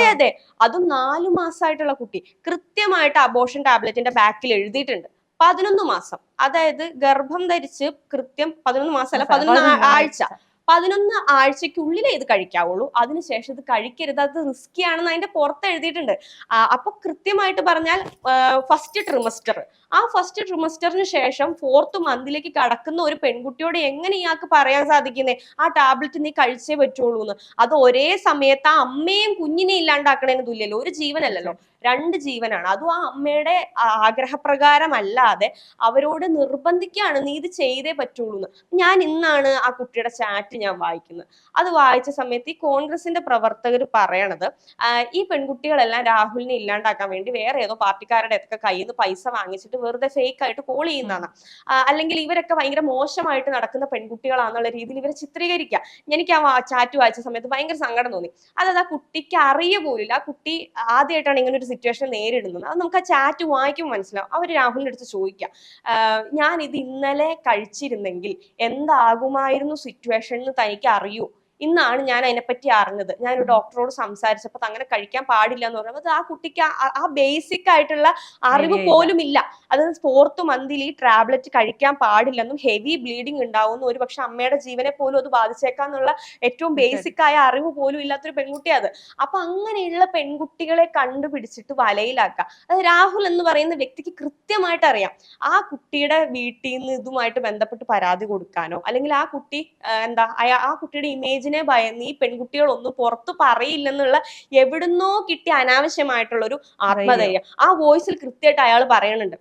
അതെ, അതും 4 മാസമായിട്ടുള്ള കുട്ടി കൃത്യമായിട്ട് അബോർഷൻ ടാബ്ലറ്റിന്റെ ബാക്കിൽ എഴുതിയിട്ടുണ്ട് 11 മാസം. അതായത് ഗർഭം ധരിച്ച് കൃത്യം 11 മാസം അല്ല, 11 ആഴ്ച, 11 ആഴ്ചക്കുള്ളിലേ ഇത് കഴിക്കാവുള്ളൂ, അതിനുശേഷം ഇത് കഴിക്കരുത്, അത് റിസ്കി ആണെന്ന് അതിന്റെ പുറത്ത് എഴുതിയിട്ടുണ്ട്. അപ്പൊ കൃത്യമായിട്ട് പറഞ്ഞാൽ ഫസ്റ്റ് ട്രിമസ്റ്റർ, ആ ഫസ്റ്റ് ട്രിമസ്റ്ററിന് ശേഷം 4th മന്തിലേക്ക് കടക്കുന്ന ഒരു പെൺകുട്ടിയോട് എങ്ങനെ ഇയാൾക്ക് പറയാൻ സാധിക്കുന്നേ ആ ടാബ്ലറ്റ് നീ കഴിച്ചേ പറ്റുള്ളൂ എന്ന്? അത് ഒരേ സമയത്ത് ആ അമ്മയും കുഞ്ഞിനെ ഇല്ലാണ്ടാക്കണേന്ന് തുല്യല്ലോ, ഒരു ജീവനല്ലല്ലോ, 2 ജീവനാണ്. അതും ആ അമ്മയുടെ ആഗ്രഹപ്രകാരം അല്ലാതെ അവരോട് നിർബന്ധിക്കുകയാണ് നീ ഇത് ചെയ്തേ പറ്റുള്ളൂ എന്ന്. ഞാൻ ഇന്നാണ് ആ കുട്ടിയുടെ ചാറ്റ് ഞാൻ വായിക്കുന്നത്. അത് വായിച്ച സമയത്ത് ഈ കോൺഗ്രസിന്റെ പ്രവർത്തകർ പറയണത് ഈ പെൺകുട്ടികളെല്ലാം രാഹുലിനെ ഇല്ലാണ്ടാക്കാൻ വേണ്ടി വേറെ ഏതോ പാർട്ടിക്കാരുടെ ഒക്കെ കയ്യിൽ നിന്ന് പൈസ വാങ്ങിച്ചിട്ട് വെറുതെ ഫേക്ക് ആയിട്ട് കോൾ ചെയ്യുന്നതാണ്, അല്ലെങ്കിൽ ഇവരൊക്കെ ഭയങ്കര മോശമായിട്ട് നടക്കുന്ന പെൺകുട്ടികളാന്നുള്ള രീതിയിൽ ഇവരെ ചിത്രീകരിക്കുക. എനിക്ക് ആ ചാറ്റ് വായിച്ച സമയത്ത് ഭയങ്കര സങ്കടം തോന്നി. അതായത് ആ കുട്ടിക്ക് അറിയ പോലില്ല, ആ കുട്ടി ആദ്യമായിട്ടാണ് ഇങ്ങനെ ഒരു സിറ്റുവേഷൻ നേരിടുന്നത്. അത് നമുക്ക് ആ ചാറ്റ് വായിക്കുമ്പോൾ മനസ്സിലാവും. അവർ രാഹുലിന്റെ അടുത്ത് ചോദിക്കാം, ഞാൻ ഇത് ഇന്നലെ കഴിച്ചിരുന്നെങ്കിൽ എന്താകുമായിരുന്നു സിറ്റുവേഷൻ എന്ന് തനിക്ക് അറിയൂ ഇന്നാണ് ഞാൻ അതിനെപ്പറ്റി അറിഞ്ഞത്, ഞാനൊരു ഡോക്ടറോട് സംസാരിച്ചപ്പോൾ അങ്ങനെ കഴിക്കാൻ പാടില്ല എന്ന് പറയുമ്പോൾ അത് ആ കുട്ടിക്ക് ആ ബേസിക് ആയിട്ടുള്ള അറിവ് പോലും ഇല്ല. അത് 4th മന്തിൽ ഈ ടാബ്ലറ്റ് കഴിക്കാൻ പാടില്ലെന്നും ഹെവി ബ്ലീഡിങ് ഉണ്ടാവുന്നു, ഒരു പക്ഷെ അമ്മയുടെ ജീവനെ പോലും അത് ബാധിച്ചേക്കാന്നുള്ള ഏറ്റവും ബേസിക് ആയ അറിവ് പോലും ഇല്ലാത്തൊരു പെൺകുട്ടിയാണ്. അപ്പൊ അങ്ങനെയുള്ള പെൺകുട്ടികളെ കണ്ടുപിടിച്ചിട്ട് വലയിലാക്കുക. അത് രാഹുൽ എന്ന് പറയുന്ന വ്യക്തിക്ക് കൃത്യമായിട്ട് അറിയാം ആ കുട്ടിയുടെ വീട്ടിൽ നിന്ന് ഇതുമായിട്ട് ബന്ധപ്പെട്ട് പരാതി കൊടുക്കാനോ, അല്ലെങ്കിൽ ആ കുട്ടി ആ കുട്ടിയുടെ ഇമേജിനെ ഭയന്ന് ഈ പെൺകുട്ടികളൊന്നും പുറത്തു പറയില്ലെന്നുള്ള എവിടുന്നോ കിട്ടിയ അനാവശ്യമായിട്ടുള്ള ഒരു ആത്മധൈര്യം ആ വോയിസിൽ കൃത്യമായിട്ട് അയാൾ പറയുന്നുണ്ട്.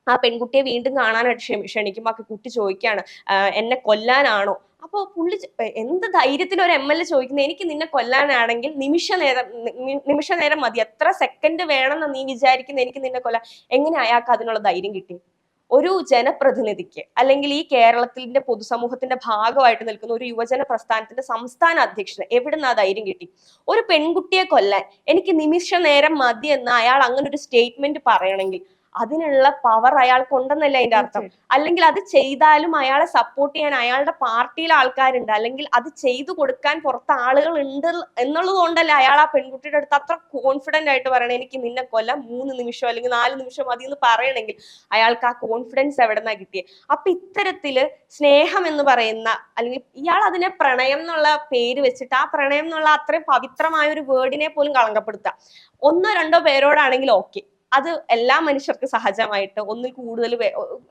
ആ പെൺകുട്ടിയെ വീണ്ടും കാണാനായിട്ട് ക്ഷണിക്കുമ്പോ ആ കുട്ടി ചോദിക്കാണ്, എന്നെ കൊല്ലാനാണോ? അപ്പൊ പുള്ളി എന്ത് ധൈര്യത്തിൽ ഒരു MLA ചോദിക്കുന്നത്, എനിക്ക് നിന്നെ കൊല്ലാനാണെങ്കിൽ നിമിഷ നേരം മതി, എത്ര സെക്കൻഡ് വേണമെന്ന് നീ വിചാരിക്കുന്ന എനിക്ക് നിന്നെ കൊല്ലാൻ? എങ്ങനെ അയാൾക്ക് അതിനുള്ള ധൈര്യം കിട്ടി? ഒരു ജനപ്രതിനിധിക്ക്, അല്ലെങ്കിൽ ഈ കേരളത്തിന്റെ പൊതുസമൂഹത്തിന്റെ ഭാഗമായിട്ട് നിൽക്കുന്ന ഒരു യുവജന പ്രസ്ഥാനത്തിന്റെ സംസ്ഥാന അധ്യക്ഷന് എവിടുന്ന് ആ ധൈര്യം കിട്ടി? ഒരു പെൺകുട്ടിയെ കൊല്ലാൻ എനിക്ക് നിമിഷ നേരം മതി എന്ന് അയാൾ അങ്ങനെ ഒരു സ്റ്റേറ്റ്മെന്റ് പറയണമെങ്കിൽ അതിനുള്ള പവർ അയാൾക്കുണ്ടെന്നല്ല അതിന്റെ അർത്ഥം. അല്ലെങ്കിൽ അത് ചെയ്താലും അയാളെ സപ്പോർട്ട് ചെയ്യാൻ അയാളുടെ പാർട്ടിയിലെ ആൾക്കാരുണ്ട്, അല്ലെങ്കിൽ അത് ചെയ്തു കൊടുക്കാൻ പുറത്ത് ആളുകൾ ഉണ്ട് എന്നുള്ളത് കൊണ്ടല്ലേ അയാൾ ആ പെൺകുട്ടിയുടെ അടുത്ത് അത്ര കോൺഫിഡന്റ് ആയിട്ട് പറയണേ എനിക്ക് നിന്നെ കൊല്ലാൻ 3 നിമിഷം അല്ലെങ്കിൽ 4 നിമിഷം മതി എന്ന് പറയണമെങ്കിൽ അയാൾക്ക് ആ കോൺഫിഡൻസ് എവിടെന്നാ കിട്ടിയേ? അപ്പൊ ഇത്തരത്തില് സ്നേഹം എന്ന് പറയുന്ന, അല്ലെങ്കിൽ ഇയാൾ അതിനെ പ്രണയം എന്നുള്ള പേര് വെച്ചിട്ട് ആ പ്രണയം എന്നുള്ള അത്രയും പവിത്രമായ ഒരു വേർഡിനെ പോലും കളങ്കപ്പെടുത്തുക. 1-2 പേരോടാണെങ്കിൽ ഓക്കെ, അത് എല്ലാ മനുഷ്യർക്ക് സഹജമായിട്ട് ഒന്നിൽ കൂടുതൽ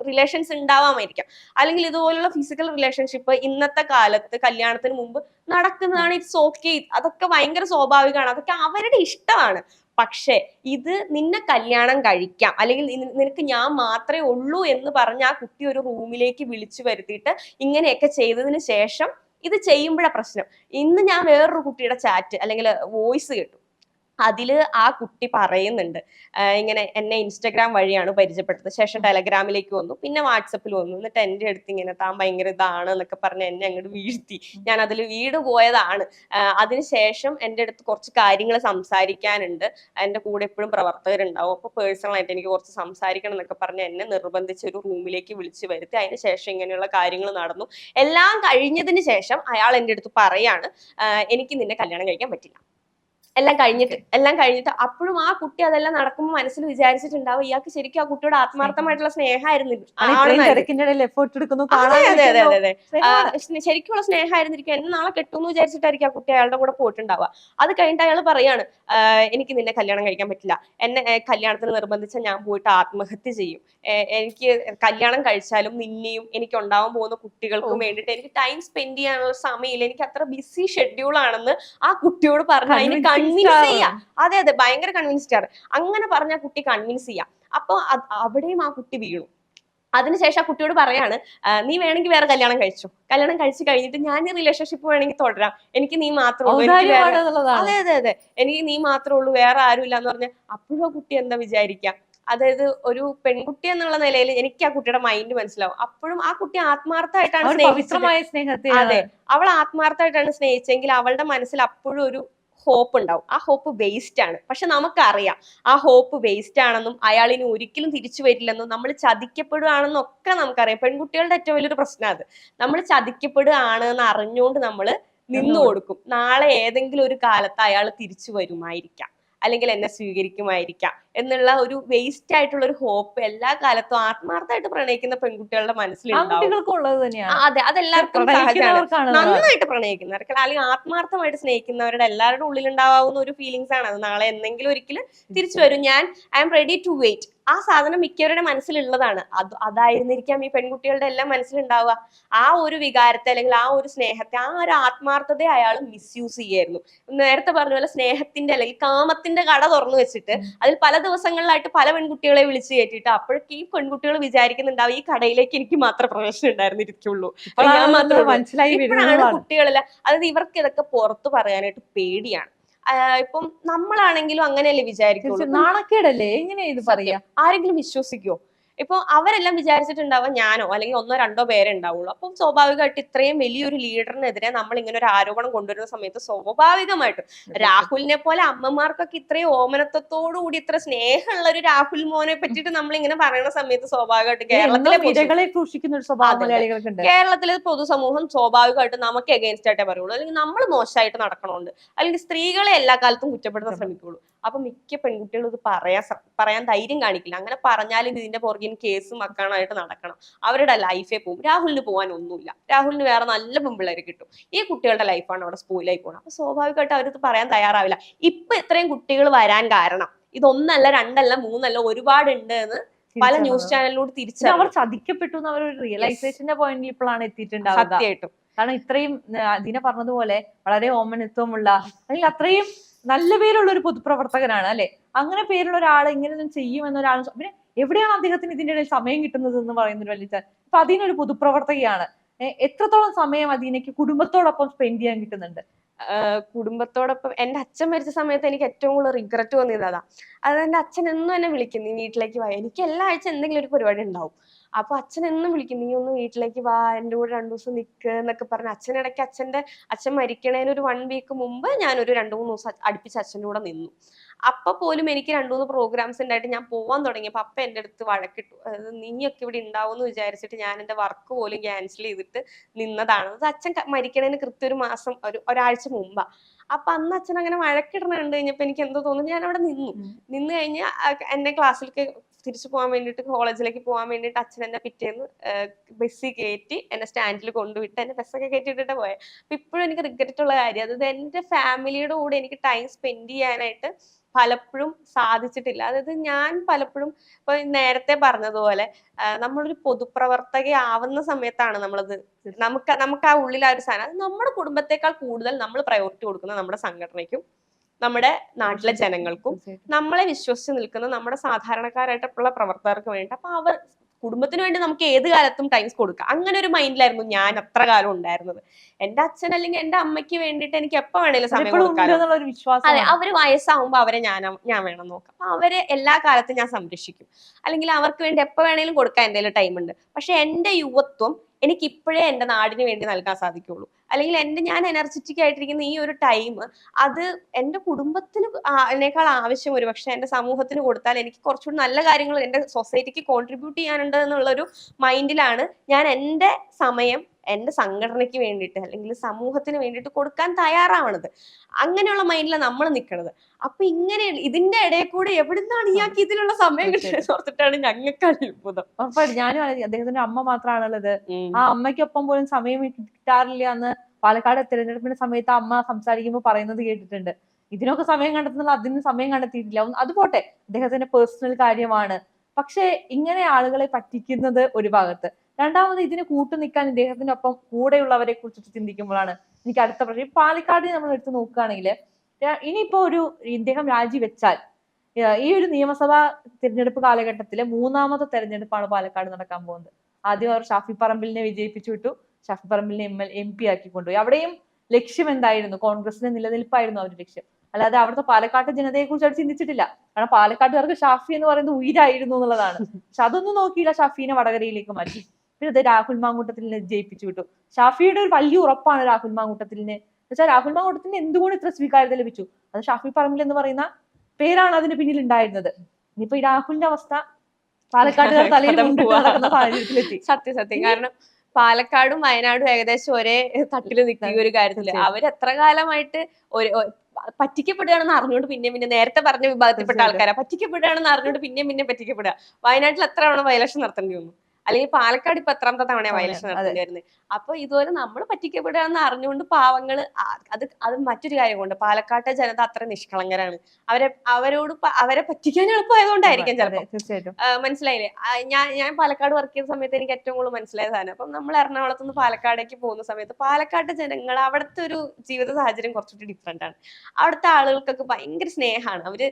റിലേഷൻസ് ഉണ്ടാവാമായിരിക്കാം, അല്ലെങ്കിൽ ഇതുപോലുള്ള ഫിസിക്കൽ റിലേഷൻഷിപ്പ് ഇന്നത്തെ കാലത്ത് കല്യാണത്തിന് മുമ്പ് നടക്കുന്നതാണ്, ഇറ്റ്സ് ഓക്കെ, അതൊക്കെ ഭയങ്കര സ്വാഭാവികമാണ്, അതൊക്കെ അവരുടെ ഇഷ്ടമാണ്. പക്ഷെ ഇത് നിന്നെ കല്യാണം കഴിക്കാം, അല്ലെങ്കിൽ നിനക്ക് ഞാൻ മാത്രമേ ഉള്ളൂ എന്ന് പറഞ്ഞ് ആ കുട്ടി ഒരു റൂമിലേക്ക് വിളിച്ചു വരുത്തിയിട്ട് ഇങ്ങനെയൊക്കെ ചെയ്തതിന് ശേഷം ഇത് ചെയ്യുമ്പോഴാണ് പ്രശ്നം. ഇന്ന് ഞാൻ വേറൊരു കുട്ടിയുടെ ചാറ്റ് അല്ലെങ്കിൽ വോയിസ് കേട്ടു. അതില് ആ കുട്ടി പറയുന്നുണ്ട്, ഇങ്ങനെ എന്നെ ഇൻസ്റ്റഗ്രാം വഴിയാണ് പരിചയപ്പെട്ടത്, ശേഷം ടെലഗ്രാമിലേക്ക് വന്നു, പിന്നെ വാട്സപ്പിൽ വന്നു, എന്നിട്ട് എൻ്റെ അടുത്ത് ഇങ്ങനെ താൻ ഭയങ്കര ഇതാണ് എന്നൊക്കെ പറഞ്ഞ് എന്നെ അങ്ങോട്ട് വീഴ്ത്തി, ഞാൻ അതിൽ വീട് പോയതാണ്, അതിനുശേഷം എൻ്റെ അടുത്ത് കുറച്ച് കാര്യങ്ങൾ സംസാരിക്കാനുണ്ട്, എൻ്റെ കൂടെ എപ്പോഴും പ്രവർത്തകരുണ്ടാവും, അപ്പൊ പേഴ്സണലായിട്ട് എനിക്ക് കുറച്ച് സംസാരിക്കണം എന്നൊക്കെ പറഞ്ഞ് എന്നെ നിർബന്ധിച്ച് ഒരു റൂമിലേക്ക് വിളിച്ചു വരുത്തി. അതിന് ശേഷം ഇങ്ങനെയുള്ള കാര്യങ്ങൾ നടന്നു. എല്ലാം കഴിഞ്ഞതിന് ശേഷം അയാൾ എൻ്റെ അടുത്ത് പറയാണ്, എനിക്ക് നിന്നെ കല്യാണം കഴിക്കാൻ പറ്റില്ല. എല്ലാം കഴിഞ്ഞിട്ട് അപ്പോഴും ആ കുട്ടി അതെല്ലാം നടക്കുമ്പോൾ മനസ്സിൽ വിചാരിച്ചിട്ടുണ്ടാവും ഇയാൾക്ക് ശരിക്കും ആ കുട്ടിയോട് ആത്മാർത്ഥമായിട്ടുള്ള സ്നേഹമായിരുന്നു, ശരിക്കുള്ള സ്നേഹമായിരുന്നിരിക്കും, എന്നെ നാളെ കെട്ടുമെന്ന് വിചാരിച്ചിട്ടായിരിക്കും ആ കുട്ടി അയാളുടെ കൂടെ പോയിട്ടുണ്ടാവുക. അത് കഴിഞ്ഞിട്ട് അയാൾ പറയാണ്, എനിക്ക് നിന്നെ കല്യാണം കഴിക്കാൻ പറ്റില്ല, എന്നെ കല്യാണത്തിന് നിർബന്ധിച്ചാൽ ഞാൻ പോയിട്ട് ആത്മഹത്യ ചെയ്യും, എനിക്ക് കല്യാണം കഴിച്ചാലും നിന്നെയും എനിക്ക് ഉണ്ടാവാൻ പോകുന്ന കുട്ടികൾക്കും വേണ്ടിയിട്ട് എനിക്ക് ടൈം സ്പെൻഡ് ചെയ്യാനുള്ള സമയമില്ല, എനിക്ക് അത്ര ബിസി ഷെഡ്യൂൾ ആണെന്ന് ആ കുട്ടിയോട് പറഞ്ഞു അതിന് കൺവിൻസ് ചെയ്യാം. അതെ, ഭയങ്കര കൺവിൻസ്ഡ് ആണ്. അങ്ങനെ പറഞ്ഞ കുട്ടി കൺവിൻസ് ചെയ്യാം. അപ്പൊ അവിടെയും ആ കുട്ടി വീണു. അതിനുശേഷം ആ കുട്ടിയോട് പറയാണ്, നീ വേണമെങ്കിൽ വേറെ കല്യാണം കഴിച്ചു, കല്യാണം കഴിച്ചു കഴിഞ്ഞിട്ട് ഞാൻ ഈ റിലേഷൻഷിപ്പ് വേണമെങ്കിൽ തുടരാം, എനിക്ക് നീ മാത്രമേ ഉള്ളൂ, അതെ എനിക്ക് നീ മാത്രമേ ഉള്ളൂ, വേറെ ആരും ഇല്ല എന്ന് പറഞ്ഞ അപ്പോഴും ആ കുട്ടി എന്താ വിചാരിക്കാം? അതായത് ഒരു പെൺകുട്ടി എന്നുള്ള നിലയിൽ എനിക്ക് ആ കുട്ടിയുടെ മൈൻഡ് മനസ്സിലാവും. അപ്പോഴും ആ കുട്ടി ആത്മാർത്ഥമായിട്ടാണ് സ്നേഹിച്ചത്. അതെ, അവൾ ആത്മാർത്ഥമായിട്ടാണ് സ്നേഹിച്ചെങ്കിൽ അവളുടെ മനസ്സിൽ അപ്പോഴും ഒരു ഹോപ്പ് ഉണ്ടാവും. ആ ഹോപ്പ് വേസ്റ്റ് ആണ്. പക്ഷെ നമുക്കറിയാം ആ ഹോപ്പ് വേസ്റ്റ് ആണെന്നും അയാൾ ഇനി ഒരിക്കലും തിരിച്ചു വരില്ലെന്നും നമ്മൾ ചതിക്കപ്പെടുകയാണെന്നും ഒക്കെ നമുക്കറിയാം. പെൺകുട്ടികളുടെ ഏറ്റവും വലിയൊരു പ്രശ്നം അത്, നമ്മൾ ചതിക്കപ്പെടുകയാണ് എന്ന് അറിഞ്ഞുകൊണ്ട് നമ്മൾ നിന്നു കൊടുക്കും. നാളെ ഏതെങ്കിലും ഒരു കാലത്ത് അയാൾ തിരിച്ചു വരുമായിരിക്കാം, അല്ലെങ്കിൽ എന്നെ സ്വീകരിക്കുമായിരിക്കാം എന്നുള്ള ഒരു വേസ്റ്റ് ആയിട്ടുള്ള ഒരു ഹോപ്പ് എല്ലാ കാലത്തും ആത്മാർത്ഥമായിട്ട് പ്രണയിക്കുന്ന പെൺകുട്ടികളുടെ മനസ്സിലുണ്ടാവും. അതെ, അതെല്ലാവർക്കും സഹജമാണ്. നന്നായിട്ട് പ്രണയിക്കുന്നവർക്ക് അല്ലെങ്കിൽ ആത്മാർത്ഥമായിട്ട് സ്നേഹിക്കുന്നവരുടെ എല്ലാവരുടെ ഉള്ളിലുണ്ടാവുന്ന ഒരു ഫീലിങ്സ് ആണ് അത്. നാളെ എന്തെങ്കിലും ഒരിക്കലും തിരിച്ചു വരും, I am ready to wait. ആ സാധനം മിക്കവരുടെ മനസ്സിലുള്ളതാണ്. അതായിരുന്നിരിക്കാം ഈ പെൺകുട്ടികളുടെ എല്ലാം മനസ്സിലുണ്ടാവുക. ആ ഒരു വികാരത്തെ അല്ലെങ്കിൽ ആ ഒരു സ്നേഹത്തെ, ആ ഒരു ആത്മാർത്ഥതയെ അയാൾ മിസ്യൂസ് ചെയ്യായിരുന്നു. നേരത്തെ പറഞ്ഞ പോലെ സ്നേഹത്തിന്റെ അല്ലെങ്കിൽ കാമത്തിന്റെ കട തുറന്നു വെച്ചിട്ട് അതിൽ പല ദിവസങ്ങളിലായിട്ട് പല പെൺകുട്ടികളെ വിളിച്ചു കയറ്റിയിട്ട് അപ്പോഴേക്ക് ഈ പെൺകുട്ടികൾ വിചാരിക്കുന്നുണ്ടാവും ഈ കടയിലേക്ക് എനിക്ക് മാത്രം പ്രവേശനം ഉണ്ടായിരുന്നിരിക്കുള്ളൂ, ഞാൻ മാത്രമേ. ഇപ്പോഴാണ് കുട്ടികളെല്ലാം, അതായത് ഇവർക്ക് ഇതൊക്കെ പുറത്തു പറയാനായിട്ട് പേടിയാണ്. ഇപ്പം നമ്മളാണെങ്കിലും അങ്ങനെയല്ലേ വിചാരിക്കുള്ളൂ. നാണക്കേടല്ലേ, എങ്ങനെ ഇത് പറയാ? ആരെങ്കിലും വിശ്വസിക്കുവോ? ഇപ്പൊ അവരെല്ലാം വിചാരിച്ചിട്ടുണ്ടാവാം ഞാനോ അല്ലെങ്കിൽ 1-2 പേരെ ഉണ്ടാവുള്ളൂ. അപ്പം സ്വാഭാവികമായിട്ട് ഇത്രയും വലിയൊരു ലീഡറിനെതിരെ നമ്മൾ ഇങ്ങനെ ഒരു ആരോപണം കൊണ്ടുവരുന്ന സമയത്ത് സ്വാഭാവികമായിട്ടും രാഹുലിനെ പോലെ അമ്മമാർക്കൊക്കെ ഇത്രയും ഓമനത്വത്തോടുകൂടി ഇത്ര സ്നേഹമുള്ള ഒരു രാഹുൽ മോനെ പറ്റിയിട്ട് നമ്മൾ ഇങ്ങനെ പറയുന്ന സമയത്ത് സ്വാഭാവികമായിട്ട് കേരളത്തിലെ പൊതുസമൂഹം സ്വാഭാവികമായിട്ടും നമുക്ക് എഗെയിൻസ്റ്റ് ആയിട്ടേ പറയുള്ളൂ, അല്ലെങ്കിൽ നമ്മൾ മോശമായിട്ട് നടക്കണോണ്ട്, അല്ലെങ്കിൽ സ്ത്രീകളെ എല്ലാ കാലത്തും കുറ്റപ്പെടുത്താൻ ശ്രമിക്കുള്ളൂ. അപ്പൊ മിക്ക പെൺകുട്ടികളും ഇത് പറയാൻ ധൈര്യം കാണിക്കില്ല. അങ്ങനെ പറഞ്ഞാലും ഇതിന്റെ പുറകിൽ കേസും മക്കാണായിട്ട് നടക്കണം, അവരുടെ ലൈഫേ പോകും. രാഹുലിന് പോകാൻ ഒന്നുമില്ല, രാഹുലിന് വേറെ നല്ല പെൺപിള്ളേരെ കിട്ടും. ഈ കുട്ടികളുടെ ലൈഫാണ് അവിടെ സ്പോയിലായി പോകുന്നത്. അപ്പൊ സ്വാഭാവികമായിട്ട് അവരത് പറയാൻ തയ്യാറാവില്ല. ഇപ്പൊ ഇത്രയും കുട്ടികൾ വരാൻ കാരണം ഇതൊന്നല്ല, 2 അല്ല, 3 അല്ല, ഒരുപാടുണ്ട് എന്ന് പല ന്യൂസ് ചാനലിലൂടെ തിരിച്ചറിഞ്ഞു. അവർ ചതിക്കപ്പെട്ടു എന്നൊരു റിയലൈസേഷന്റെ പോയിന്റിൽ ഇപ്പോഴാണ് എത്തിയിട്ടുണ്ടാവുക. സത്യമായിട്ടും. കാരണം ഇത്രയും അതിനെ പറഞ്ഞതുപോലെ വളരെ ഓമനത്വമുള്ള, അല്ലെങ്കിൽ അത്രയും നല്ല പേരുള്ള ഒരു പൊതുപ്രവർത്തകനാണ് അല്ലെ. അങ്ങനെ പേരുള്ള ഒരാൾ ഇങ്ങനെ ചെയ്യുമെന്നൊരാൾ, പിന്നെ എവിടെയാണ് അദ്ദേഹത്തിന് ഇതിന്റെ ഇടയിൽ സമയം കിട്ടുന്നത് എന്ന് പറയുന്നൊരു വലിയ. ഇപ്പൊ അതിനൊരു പൊതുപ്രവർത്തകയാണ്, എത്രത്തോളം സമയം അതിനേക്ക് കുടുംബത്തോടൊപ്പം സ്പെൻഡ് ചെയ്യാൻ കിട്ടുന്നുണ്ട്? കുടുംബത്തോടൊപ്പം എന്റെ അച്ഛൻ മരിച്ച സമയത്ത് എനിക്ക് ഏറ്റവും കൂടുതൽ റിഗ്രറ്റ് തോന്നിയത് അതാ. അത് എന്റെ അച്ഛൻ എന്നും എന്നെ വിളിക്കും, നീ വീട്ടിലേക്ക് വാ. എനിക്ക് എല്ലാ ആഴ്ച എന്തെങ്കിലും ഒരു പരിപാടി ഉണ്ടാവും. അപ്പൊ അച്ഛൻ എന്നും വിളിക്കും, നീ ഒന്ന് വീട്ടിലേക്ക് വാ, എന്റെ കൂടെ 2 ദിവസം നിക്ക് എന്നൊക്കെ പറഞ്ഞ്. അച്ഛനിടയ്ക്ക് അച്ഛൻ മരിക്കണേന് ഒരു 1 വീക്ക് മുമ്പ് ഞാനൊരു 2-3 ദിവസം അടുപ്പിച്ച് അച്ഛൻ്റെ കൂടെ നിന്നു. അപ്പൊ പോലും എനിക്ക് 2-3 പ്രോഗ്രാംസ് ഉണ്ടായിട്ട് ഞാൻ പോവാൻ തുടങ്ങിയപ്പോ അപ്പ എന്റെ അടുത്ത് വഴക്കിട്ടു. നീയൊക്കെ ഇവിടെ ഉണ്ടാവും എന്ന് വിചാരിച്ചിട്ട് ഞാൻ എന്റെ വർക്ക് പോലും ക്യാൻസൽ ചെയ്തിട്ട് നിന്നതാണ്. അത് അച്ഛൻ മരിക്കണേന് കൃത്യം ഒരു മാസം ഒരാഴ്ച മുമ്പാ. അപ്പൊ അന്ന് അച്ഛൻ അങ്ങനെ വഴക്കിടണ കണ്ടു കഴിഞ്ഞപ്പോ എനിക്ക് എന്തോ തോന്നുന്നു, ഞാൻ അവിടെ നിന്ന് കഴിഞ്ഞ് എന്നെ ക്ലാസ്സിലേക്ക് തിരിച്ചു പോകാൻ വേണ്ടിയിട്ട്, കോളേജിലേക്ക് പോകാൻ വേണ്ടിയിട്ട് അച്ഛൻ എന്നെ പിറ്റേന്ന് ബസ്സിൽ കയറ്റി എന്നെ സ്റ്റാൻഡിൽ കൊണ്ടുവിട്ട് എന്നെ ബസ്സൊക്കെ കയറ്റിയിട്ടിട്ട് പോയത്. അപ്പൊ ഇപ്പോഴും എനിക്ക് റിഗ്രറ്റ് ഉള്ള കാര്യം, അതായത് എന്റെ ഫാമിലിയുടെ കൂടെ എനിക്ക് ടൈം സ്പെൻഡ് ചെയ്യാനായിട്ട് പലപ്പോഴും സാധിച്ചിട്ടില്ല. അതായത് ഞാൻ പലപ്പോഴും ഇപ്പൊ നേരത്തെ പറഞ്ഞതുപോലെ നമ്മളൊരു പൊതുപ്രവർത്തകയാവുന്ന സമയത്താണ് നമുക്ക് ആ ഉള്ളിൽ ആ ഒരു സാധനം, അത് നമ്മുടെ കുടുംബത്തെക്കാൾ കൂടുതൽ നമ്മൾ പ്രയോറിറ്റി കൊടുക്കുന്നത് നമ്മുടെ സംഘടനയ്ക്കും നമ്മുടെ നാട്ടിലെ ജനങ്ങൾക്കും നമ്മളെ വിശ്വസിച്ച് നിൽക്കുന്ന നമ്മുടെ സാധാരണക്കാരായിട്ടുള്ള പ്രവർത്തകർക്ക് വേണ്ടി. അപ്പൊ അവർ കുടുംബത്തിന് വേണ്ടി നമുക്ക് ഏത് കാലത്തും ടൈംസ് കൊടുക്കാം. അങ്ങനെ ഒരു മൈൻഡിലായിരുന്നു ഞാൻ അത്ര കാലം ഉണ്ടായിരുന്നത്. എന്റെ അച്ഛൻ അല്ലെങ്കിൽ എന്റെ അമ്മയ്ക്ക് വേണ്ടിയിട്ട് എനിക്ക് എപ്പോ വേണേലും സമയം കൊടുക്കാം. അതെ, അവര് വയസ്സാവുമ്പോ അവരെ ഞാൻ വേണം നോക്കാം. അപ്പൊ അവരെ എല്ലാ കാലത്തും ഞാൻ സംരക്ഷിക്കും, അല്ലെങ്കിൽ അവർക്ക് വേണ്ടി എപ്പോ വേണേലും കൊടുക്കാൻ എന്തെങ്കിലും ടൈം ഉണ്ട്. പക്ഷെ എന്റെ യുവത്വം എനിക്ക് ഇപ്പോഴേ എന്റെ നാടിന് വേണ്ടി നൽകാൻ സാധിക്കുള്ളൂ. അല്ലെങ്കിൽ ഞാൻ എനർജറ്റിക് ആയിട്ടിരിക്കുന്ന ഈ ഒരു ടൈം അത് എന്റെ കുടുംബത്തിനേക്കാൾ ആവശ്യം ഒരു പക്ഷെ എന്റെ സമൂഹത്തിന് കൊടുത്താൽ എനിക്ക് കുറച്ചുകൂടി നല്ല കാര്യങ്ങൾ എന്റെ സൊസൈറ്റിക്ക് കോൺട്രിബ്യൂട്ട് ചെയ്യാനുണ്ട് എന്നുള്ളൊരു മൈൻഡിലാണ് ഞാൻ എന്റെ സമയം എന്റെ സംഘടനയ്ക്ക് വേണ്ടിയിട്ട് അല്ലെങ്കിൽ സമൂഹത്തിന് വേണ്ടിയിട്ട് കൊടുക്കാൻ തയ്യാറാവണത്. അങ്ങനെയുള്ള മൈൻഡിലാണ് നമ്മൾ നിൽക്കുന്നത്. അപ്പൊ ഇങ്ങനെ ഇതിന്റെ ഇടയിൽ കൂടെ എവിടുന്നാണ് ഇയാൾക്ക് ഇതിനുള്ള സമയം കിട്ടുന്നത് ഓർത്തിട്ടാണ് ഞങ്ങൾക്ക് അത്ഭുതം. ഞാനും അദ്ദേഹത്തിന്റെ അമ്മ മാത്രമാണുള്ളത്, ആ അമ്മയ്ക്കൊപ്പം പോലും സമയം കിട്ടാറില്ല എന്ന് പാലക്കാട് തെരഞ്ഞെടുപ്പിന്റെ സമയത്ത് അമ്മ സംസാരിക്കുമ്പോൾ പറയുന്നത് കേട്ടിട്ടുണ്ട്. ഇതിനൊക്കെ സമയം കണ്ടെത്തുന്നുള്ള അതിന് സമയം കണ്ടെത്തിയിട്ടില്ല. അത് പോട്ടെ, അദ്ദേഹത്തിന്റെ പേഴ്സണൽ കാര്യമാണ്. പക്ഷെ ഇങ്ങനെ ആളുകളെ പറ്റിക്കുന്നത് ഒരു ഭാഗത്ത്, രണ്ടാമത് ഇതിന് നിൽക്കാൻ ഇദ്ദേഹത്തിന്റെ ഒപ്പം കൂടെയുള്ളവരെ കുറിച്ചിട്ട് ചിന്തിക്കുമ്പോഴാണ് എനിക്ക് അടുത്ത പ്രശ്നം. പാലക്കാട് നമ്മൾ എടുത്ത് നോക്കുകയാണെങ്കിൽ ഇനിയിപ്പോ ഇദ്ദേഹം രാജിവെച്ചാൽ ഈ ഒരു നിയമസഭാ തിരഞ്ഞെടുപ്പ് കാലഘട്ടത്തിലെ 3ാമത്തെ തെരഞ്ഞെടുപ്പാണ് പാലക്കാട് നടക്കാൻ പോകുന്നത്. ആദ്യം അവർ ഷാഫി പറമ്പിലിനെ വിജയിപ്പിച്ചു വിട്ടു, ഷാഫി പറമ്പിലിനെ MP ആക്കി കൊണ്ടുപോയി. അവിടെയും ലക്ഷ്യം എന്തായിരുന്നു? കോൺഗ്രസിന്റെ നിലനിൽപ്പായിരുന്നു അവരുടെ ലക്ഷ്യം. അല്ലാതെ അവിടുത്തെ പാലക്കാട്ടെ ജനതയെ കുറിച്ച് അവർ ചിന്തിച്ചിട്ടില്ല. കാരണം പാലക്കാട്ടുകാർക്ക് ഷാഫി എന്ന് പറയുന്നത് ഉയിരായിരുന്നു എന്നുള്ളതാണ്. പക്ഷെ അതൊന്നും നോക്കിയില്ല, ഷാഫിനെ വടകരയിലേക്ക് മാറ്റി. പിന്നെ അത് രാഹുൽ മാങ്കൂട്ടത്തിലിനെ ജയിപ്പിച്ചു വിട്ടു. ഷാഫിയുടെ ഒരു വലിയ ഉറപ്പാണ് രാഹുൽ മാങ്കൂട്ടത്തിലിനെ. എന്നുവെച്ചാൽ രാഹുൽ മാങ്കൂട്ടത്തിന് എന്തുകൊണ്ട് ഇത്ര സ്വീകാര്യത ലഭിച്ചു? അത് ഷാഫി പറമ്പിൽ എന്ന് പറയുന്ന പേരാണ് അതിന് പിന്നിൽ ഉണ്ടായിരുന്നത്. ഇനിയിപ്പോ ഈ രാഹുലിന്റെ അവസ്ഥ പാലക്കാട്ടുകാർ തലയിൽ നടക്കുന്ന സാഹചര്യത്തിലെത്തി. സത്യം. കാരണം പാലക്കാടും വയനാടും ഏകദേശം ഒരേ തട്ടില് നിൽക്കുന്ന ഒരു കാര്യത്തില് അവരെത്ര കാലമായിട്ട് പറ്റിക്കപ്പെടുകയാണെന്ന് അറിഞ്ഞുകൊണ്ട് പിന്നെ നേരത്തെ പറഞ്ഞ വിഭാഗത്തിൽപ്പെട്ട ആൾക്കാരാ പറ്റിക്കപ്പെടുകയാണെന്ന് അറിഞ്ഞുകൊണ്ട് പിന്നെ പറ്റിക്കപ്പെടുക. വയനാട്ടിൽ എത്ര തവണ വയലേഷൻ നടത്തേണ്ടി വന്നു, അല്ലെങ്കിൽ പാലക്കാട് ഇപ്പൊ എത്രാമത്തെ തവണ വയലേഷൻ നടത്തേണ്ടി വരുന്നത്. അപ്പൊ ഇതുപോലെ നമ്മൾ പറ്റിക്കപ്പെടുകയാണെന്ന് അറിഞ്ഞുകൊണ്ട് പാവങ്ങള് അത് മറ്റൊരു കാര്യം കൊണ്ട് പാലക്കാട്ടെ ജനത അത്ര നിഷ്കളങ്കരാണ്. അവരെ പറ്റിക്കാൻ എളുപ്പമായതുകൊണ്ടായിരിക്കും ചിലപ്പോൾ. തീർച്ചയായിട്ടും മനസ്സിലായില്ലേ? ഞാൻ പാലക്കാട് വർക്ക് ചെയ്ത സമയത്ത് എനിക്ക് ഏറ്റവും കൂടുതൽ മനസ്സിലായ സാധനം, അപ്പം നമ്മൾ എറണാകുളത്ത് നിന്ന് പാലക്കാടേക്ക് പോകുന്ന സമയത്ത് പാലക്കാട്ടെ ജനങ്ങൾ അവിടുത്തെ ഒരു ജീവിത സാഹചര്യം കുറച്ചുകൂടി ഡിഫറെന്റ് ആണ്. അവിടുത്തെ ആളുകൾക്കൊക്കെ ഭയങ്കര സ്നേഹമാണ്. അവര്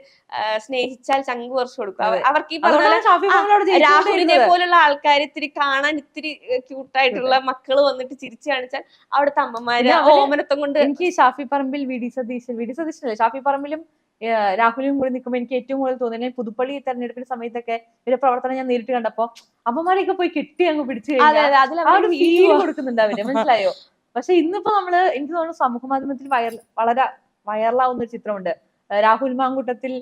സ്നേഹിച്ചാൽ ചങ്ക് കുറച്ച് കൊടുക്കും. അവർക്ക് ഈ പറഞ്ഞ രാഹുലിനെ പോലുള്ള ആൾക്കാർ കാണാൻ ഇത്തിരി ക്യൂട്ടായിട്ടുള്ള മക്കള് വന്നിട്ട് ചിരിച്ചു കാണിച്ചാൽ അവിടുത്തെ അമ്മമാര് ഓമനത്വം കൊണ്ട് എനിക്ക് ഷാഫി പറമ്പിൽ, വി ഡി സതീശൻ അല്ലേ, ഷാഫി പറമ്പിലും രാഹുലും കൂടി നിൽക്കുമ്പോൾ എനിക്ക് ഏറ്റവും കൂടുതൽ തോന്നുന്നത് പുതുപ്പള്ളി തെരഞ്ഞെടുപ്പിന്റെ സമയത്തൊക്കെ ഇവരുടെ പ്രവർത്തനം ഞാൻ നേരിട്ട് കണ്ടപ്പോ അമ്മമാരെയൊക്കെ പോയി കെട്ടി അങ്ങ് പിടിച്ചു കഴിഞ്ഞാൽ ആ ഒരു ഫീൽ കൊടുക്കുന്നുണ്ട് അവര്, മനസ്സിലായോ? പക്ഷെ ഇന്നിപ്പോ നമ്മള് എനിക്ക് തോന്നുന്നു സമൂഹ മാധ്യമത്തിൽ വളരെ വൈറലാവുന്ന ഒരു ചിത്രമുണ്ട്. രാഹുൽ മാങ്കൂട്ടത്തിൽ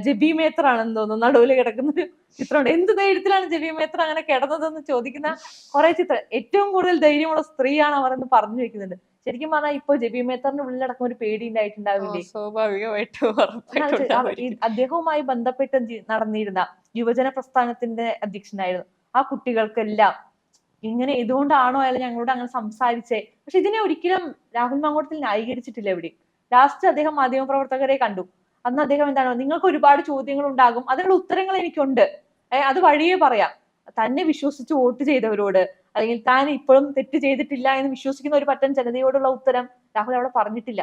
ജബി മേത്തർ ആണെന്ന് തോന്നുന്നു നടുവിൽ കിടക്കുന്ന ഒരു ചിത്രമുണ്ട്. എന്ത് ധൈര്യത്തിലാണ് ജബി മേത്തർ അങ്ങനെ കിടന്നതെന്ന് ചോദിക്കുന്ന കുറെ ചിത്രം. ഏറ്റവും കൂടുതൽ ധൈര്യമുള്ള സ്ത്രീയാണ് അവർ എന്ന് പറഞ്ഞു വെക്കുന്നുണ്ട്. ശരിക്കും പറഞ്ഞാൽ ഇപ്പൊ ജബി മേത്തറിന്റെ ഉള്ളിലടക്കം ഒരു പേടി ഉണ്ടായിട്ടുണ്ടാവില്ലേ? അദ്ദേഹവുമായി ബന്ധപ്പെട്ട് നടന്നിരുന്ന യുവജന പ്രസ്ഥാനത്തിന്റെ അധ്യക്ഷനായിരുന്നു. ആ കുട്ടികൾക്കെല്ലാം ഇങ്ങനെ ഇതുകൊണ്ടാണോ അയാൾ ഞങ്ങളോട് അങ്ങനെ സംസാരിച്ചേ? പക്ഷെ ഇതിനെ ഒരിക്കലും രാഹുൽ മാങ്കൂട്ടത്തിൽ ന്യായീകരിച്ചിട്ടില്ല എവിടെ. ലാസ്റ്റ് അദ്ദേഹം മാധ്യമപ്രവർത്തകരെ കണ്ടു. അന്ന് അദ്ദേഹം എന്താണ്, നിങ്ങൾക്ക് ഒരുപാട് ചോദ്യങ്ങൾ ഉണ്ടാകും, അതിനുള്ള ഉത്തരങ്ങൾ എനിക്കുണ്ട്, അത് വഴിയേ പറയാം. തന്നെ വിശ്വസിച്ച് വോട്ട് ചെയ്തവരോട് അല്ലെങ്കിൽ താൻ ഇപ്പോഴും തെറ്റ് ചെയ്തിട്ടില്ല എന്ന് വിശ്വസിക്കുന്ന ഒരു പറ്റം ജനതയോടുള്ള ഉത്തരം രാഹുൽ അവിടെ പറഞ്ഞിട്ടില്ല.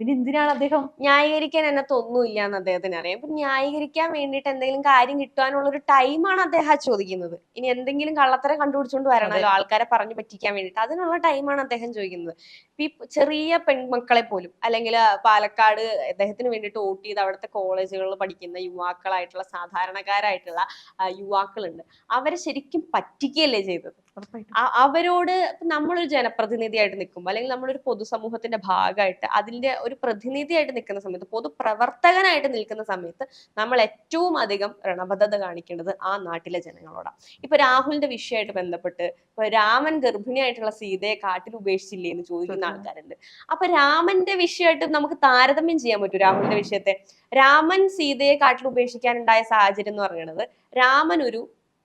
പിന്നെ എന്തിനാണ് അദ്ദേഹം ന്യായീകരിക്കാൻ എന്നത് ഒന്നുമില്ല എന്ന് അദ്ദേഹത്തിന് അറിയാം. ഇപ്പൊ ന്യായീകരിക്കാൻ വേണ്ടിയിട്ട് എന്തെങ്കിലും കാര്യം കിട്ടാനുള്ള ഒരു ടൈമാണ് അദ്ദേഹം ചോദിക്കുന്നത്. ഇനി എന്തെങ്കിലും കള്ളത്തരം കണ്ടുപിടിച്ചുകൊണ്ട് വരണല്ലോ ആൾക്കാരെ പറഞ്ഞു പറ്റിക്കാൻ വേണ്ടിയിട്ട്, അതിനുള്ള ടൈമാണ് അദ്ദേഹം ചോദിക്കുന്നത്. ഈ ചെറിയ പെൺമക്കളെ പോലും അല്ലെങ്കിൽ പാലക്കാട് അദ്ദേഹത്തിന് വേണ്ടിയിട്ട് വോട്ട് ചെയ്ത് അവിടുത്തെ കോളേജുകളിൽ പഠിക്കുന്ന യുവാക്കളായിട്ടുള്ള സാധാരണക്കാരായിട്ടുള്ള യുവാക്കളുണ്ട്, അവരെ ശരിക്കും പറ്റിക്കുകയല്ലേ ചെയ്തത്. അവരോട് നമ്മളൊരു ജനപ്രതിനിധിയായിട്ട് നിൽക്കുമ്പോൾ അല്ലെങ്കിൽ നമ്മളൊരു പൊതുസമൂഹത്തിന്റെ ഭാഗമായിട്ട് അതിന്റെ ഒരു പ്രതിനിധിയായിട്ട് നിൽക്കുന്ന സമയത്ത്, പൊതുപ്രവർത്തകനായിട്ട് നിൽക്കുന്ന സമയത്ത് നമ്മൾ ഏറ്റവും അധികം രണബദ്ധത കാണിക്കേണ്ടത് ആ നാട്ടിലെ ജനങ്ങളോടാണ്. ഇപ്പൊ രാഹുലിന്റെ വിഷയമായിട്ട് ബന്ധപ്പെട്ട് ഇപ്പൊ രാമൻ ഗർഭിണിയായിട്ടുള്ള സീതയെ കാട്ടിൽ ഉപേക്ഷിച്ചില്ലേ എന്ന് ചോദിക്കുന്ന ആൾക്കാരുണ്ട്. അപ്പൊ രാമന്റെ വിഷയമായിട്ട് നമുക്ക് താരതമ്യം ചെയ്യാൻ പറ്റും രാഹുലിന്റെ വിഷയത്തെ. രാമൻ സീതയെ കാട്ടിൽ ഉപേക്ഷിക്കാനുണ്ടായ സാഹചര്യം എന്ന് പറയുന്നത്, രാമൻ ഒരു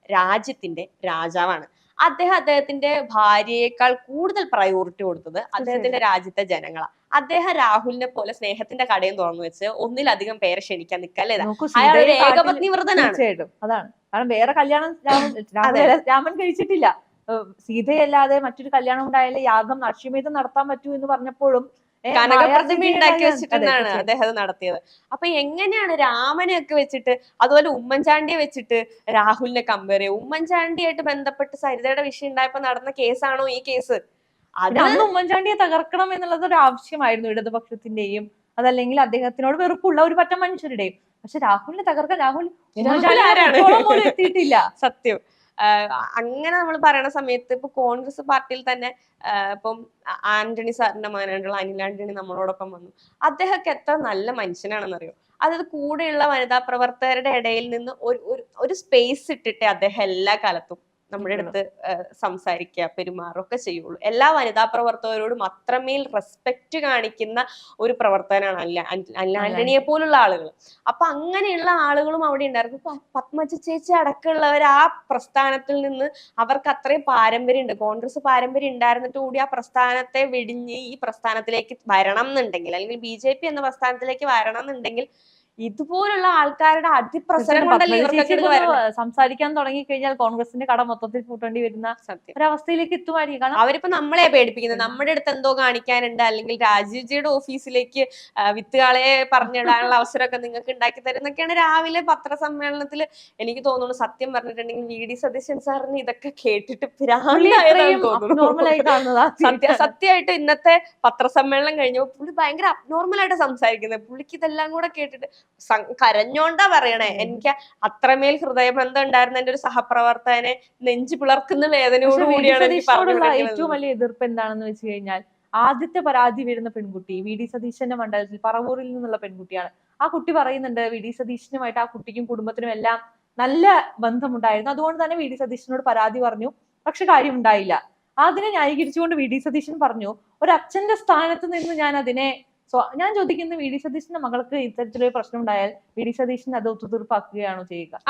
രാജ്യത്തിന്റെ രാജാവാണ്. അദ്ദേഹത്തിന്റെ ഭാര്യയേക്കാൾ കൂടുതൽ പ്രയോറിറ്റി കൊടുത്തത് അദ്ദേഹത്തിന്റെ രാജ്യത്തെ ജനങ്ങളാണ്. അദ്ദേഹം രാഹുലിനെ പോലെ സ്നേഹത്തിന്റെ കടയും തുറന്നു വെച്ച് ഒന്നിലധികം പേരെ ക്ഷണിക്കാൻ നിൽക്കല്ലേ. അയാൾ ഒരു ഏകപത്നി വ്രതനാണ്. അതാണ് കാരണം വേറെ കല്യാണം രാമൻ കഴിച്ചിട്ടില്ല. സീതയല്ലാതെ മറ്റൊരു കല്യാണം ഉണ്ടായാലേ യാഗം അശ്വമേധം നടത്താൻ പറ്റൂ എന്ന് പറഞ്ഞപ്പോഴും കനകപ്രതിമ ഉണ്ടാക്കി വെച്ചിട്ടാണ് അദ്ദേഹം നടത്തിയത്. അപ്പൊ എങ്ങനെയാണ് രാമനെയൊക്കെ വെച്ചിട്ട്, അതുപോലെ ഉമ്മൻചാണ്ടിയെ വെച്ചിട്ട് രാഹുലിനെ കമ്പയർ ചെയ്യുക? ഉമ്മൻചാണ്ടിയായിട്ട് ബന്ധപ്പെട്ട് സരിതയുടെ വിഷയം ഉണ്ടായപ്പോ നടന്ന കേസാണോ ഈ കേസ്? അന്ന് ഉമ്മൻചാണ്ടിയെ തകർക്കണം എന്നുള്ളത് ഒരു ആവശ്യമായിരുന്നു ഇടതുപക്ഷത്തിന്റെയും അതല്ലെങ്കിൽ അദ്ദേഹത്തിനോട് വെറുപ്പുള്ള ഒരു പറ്റം മനുഷ്യരുടെയും. പക്ഷെ രാഹുലിനെ തകർക്കാൻ രാഹുൽ എത്തിയിട്ടില്ല. സത്യം. അങ്ങനെ നമ്മൾ പറയുന്ന സമയത്ത് ഇപ്പൊ കോൺഗ്രസ് പാർട്ടിയിൽ തന്നെ ഇപ്പം ആന്റണി സാറിന്റെ മകനായിട്ടുള്ള അനിൽ ആന്റണി നമ്മളോടൊപ്പം വന്നു. അദ്ദേഹമൊക്കെ എത്ര നല്ല മനുഷ്യനാണെന്നറിയോ? അതായത് കൂടെയുള്ള വനിതാ പ്രവർത്തകരുടെ ഇടയിൽ നിന്ന് ഒരു സ്പേസ് ഇട്ടിട്ടേ അദ്ദേഹം എല്ലാ കാലത്തും നമ്മുടെ അടുത്ത് സംസാരിക്കുക പെരുമാറൊക്കെ ചെയ്യുള്ളൂ. എല്ലാ വനിതാ പ്രവർത്തകരോടും അത്രമേൽ റെസ്പെക്ട് കാണിക്കുന്ന ഒരു പ്രവർത്തകനാണ് അനിൽ ആന്റണിയെ പോലുള്ള ആളുകൾ. അപ്പൊ അങ്ങനെയുള്ള ആളുകളും അവിടെ ഉണ്ടായിരുന്നു. ഇപ്പൊ പത്മജ ചേച്ചി അടക്കമുള്ളവർ ആ പ്രസ്ഥാനത്തിൽ നിന്ന് അവർക്ക് അത്രയും പാരമ്പര്യം ഉണ്ട്, കോൺഗ്രസ് പാരമ്പര്യം ഉണ്ടായിരുന്നിട്ട് കൂടി ആ പ്രസ്ഥാനത്തെ വെടിഞ്ഞ് ഈ പ്രസ്ഥാനത്തിലേക്ക് വരണം എന്നുണ്ടെങ്കിൽ, അല്ലെങ്കിൽ BJP എന്ന പ്രസ്ഥാനത്തിലേക്ക് വരണം എന്നുണ്ടെങ്കിൽ ഇതുപോലുള്ള ആൾക്കാരുടെ അതിപ്രസരം കൊണ്ടല്ലേ സംസാരിക്കാൻ തുടങ്ങി കഴിഞ്ഞാൽ കോൺഗ്രസിന്റെ കട മൊത്തത്തിൽ പൂട്ടേണ്ടി വരുന്ന ഒരവസ്ഥയിലേക്ക് എത്തുമായിരിക്കും. അവരിപ്പോ നമ്മളെ പേടിപ്പിക്കുന്നത്, നമ്മുടെ അടുത്ത് എന്തോ കാണിക്കാനുണ്ട്, അല്ലെങ്കിൽ രാജീവ്ജിയുടെ ഓഫീസിലേക്ക് വിത്തുകാളെ പറഞ്ഞിടാനുള്ള അവസരമൊക്കെ നിങ്ങൾക്ക് ഉണ്ടാക്കി തരുന്നൊക്കെയാണ് രാവിലെ പത്രസമ്മേളനത്തിൽ എനിക്ക് തോന്നുന്നു. സത്യം പറഞ്ഞിട്ടുണ്ടെങ്കിൽ VD സതീശൻ സാറിന് ഇതൊക്കെ കേട്ടിട്ട് സത്യമായിട്ട് ഇന്നത്തെ പത്രസമ്മേളനം കഴിഞ്ഞപ്പോൾ പുള്ളി ഭയങ്കര അബ്നോർമലായിട്ട് സംസാരിക്കുന്നത്. പുള്ളിക്ക് ഇതെല്ലാം കൂടെ കേട്ടിട്ട് കരഞ്ഞോണ്ടാ പറയണേ. എനിക്ക് അത്രമേൽ ഹൃദയബന്ധം ഉണ്ടായിരുന്ന എന്റെ ഒരു സഹപ്രവർത്തകനെ നെഞ്ചു പിളർക്കുന്ന വേദനയോടുകൂടിയാണ് ഏറ്റവും വലിയ എതിർപ്പ് എന്താണെന്ന് വെച്ച് കഴിഞ്ഞാൽ, ആദ്യത്തെ പരാതി വരുന്ന പെൺകുട്ടി VD സതീശന്റെ മണ്ഡലത്തിൽ പറവൂരിൽ നിന്നുള്ള പെൺകുട്ടിയാണ്. ആ കുട്ടി പറയുന്നുണ്ട് VD സതീശനുമായിട്ട് ആ കുട്ടിക്കും കുടുംബത്തിനും എല്ലാം നല്ല ബന്ധമുണ്ടായിരുന്നു, അതുകൊണ്ട് തന്നെ VD സതീശനോട് പരാതി പറഞ്ഞു, പക്ഷെ കാര്യം ഉണ്ടായില്ല. അതിനെ ന്യായീകരിച്ചുകൊണ്ട് VD സതീശൻ പറഞ്ഞു, ഒരു അച്ഛന്റെ സ്ഥാനത്ത് നിന്ന് ഞാൻ ചോദിക്കുന്നത്, VD സതീശന്റെ മകൾക്ക് ഇത്തരത്തിലൊരു പ്രശ്നം ഉണ്ടായാൽ VD സതീശൻ അത് ഒത്തുതീർപ്പാക്കുകയാണോ ചെയ്യുക?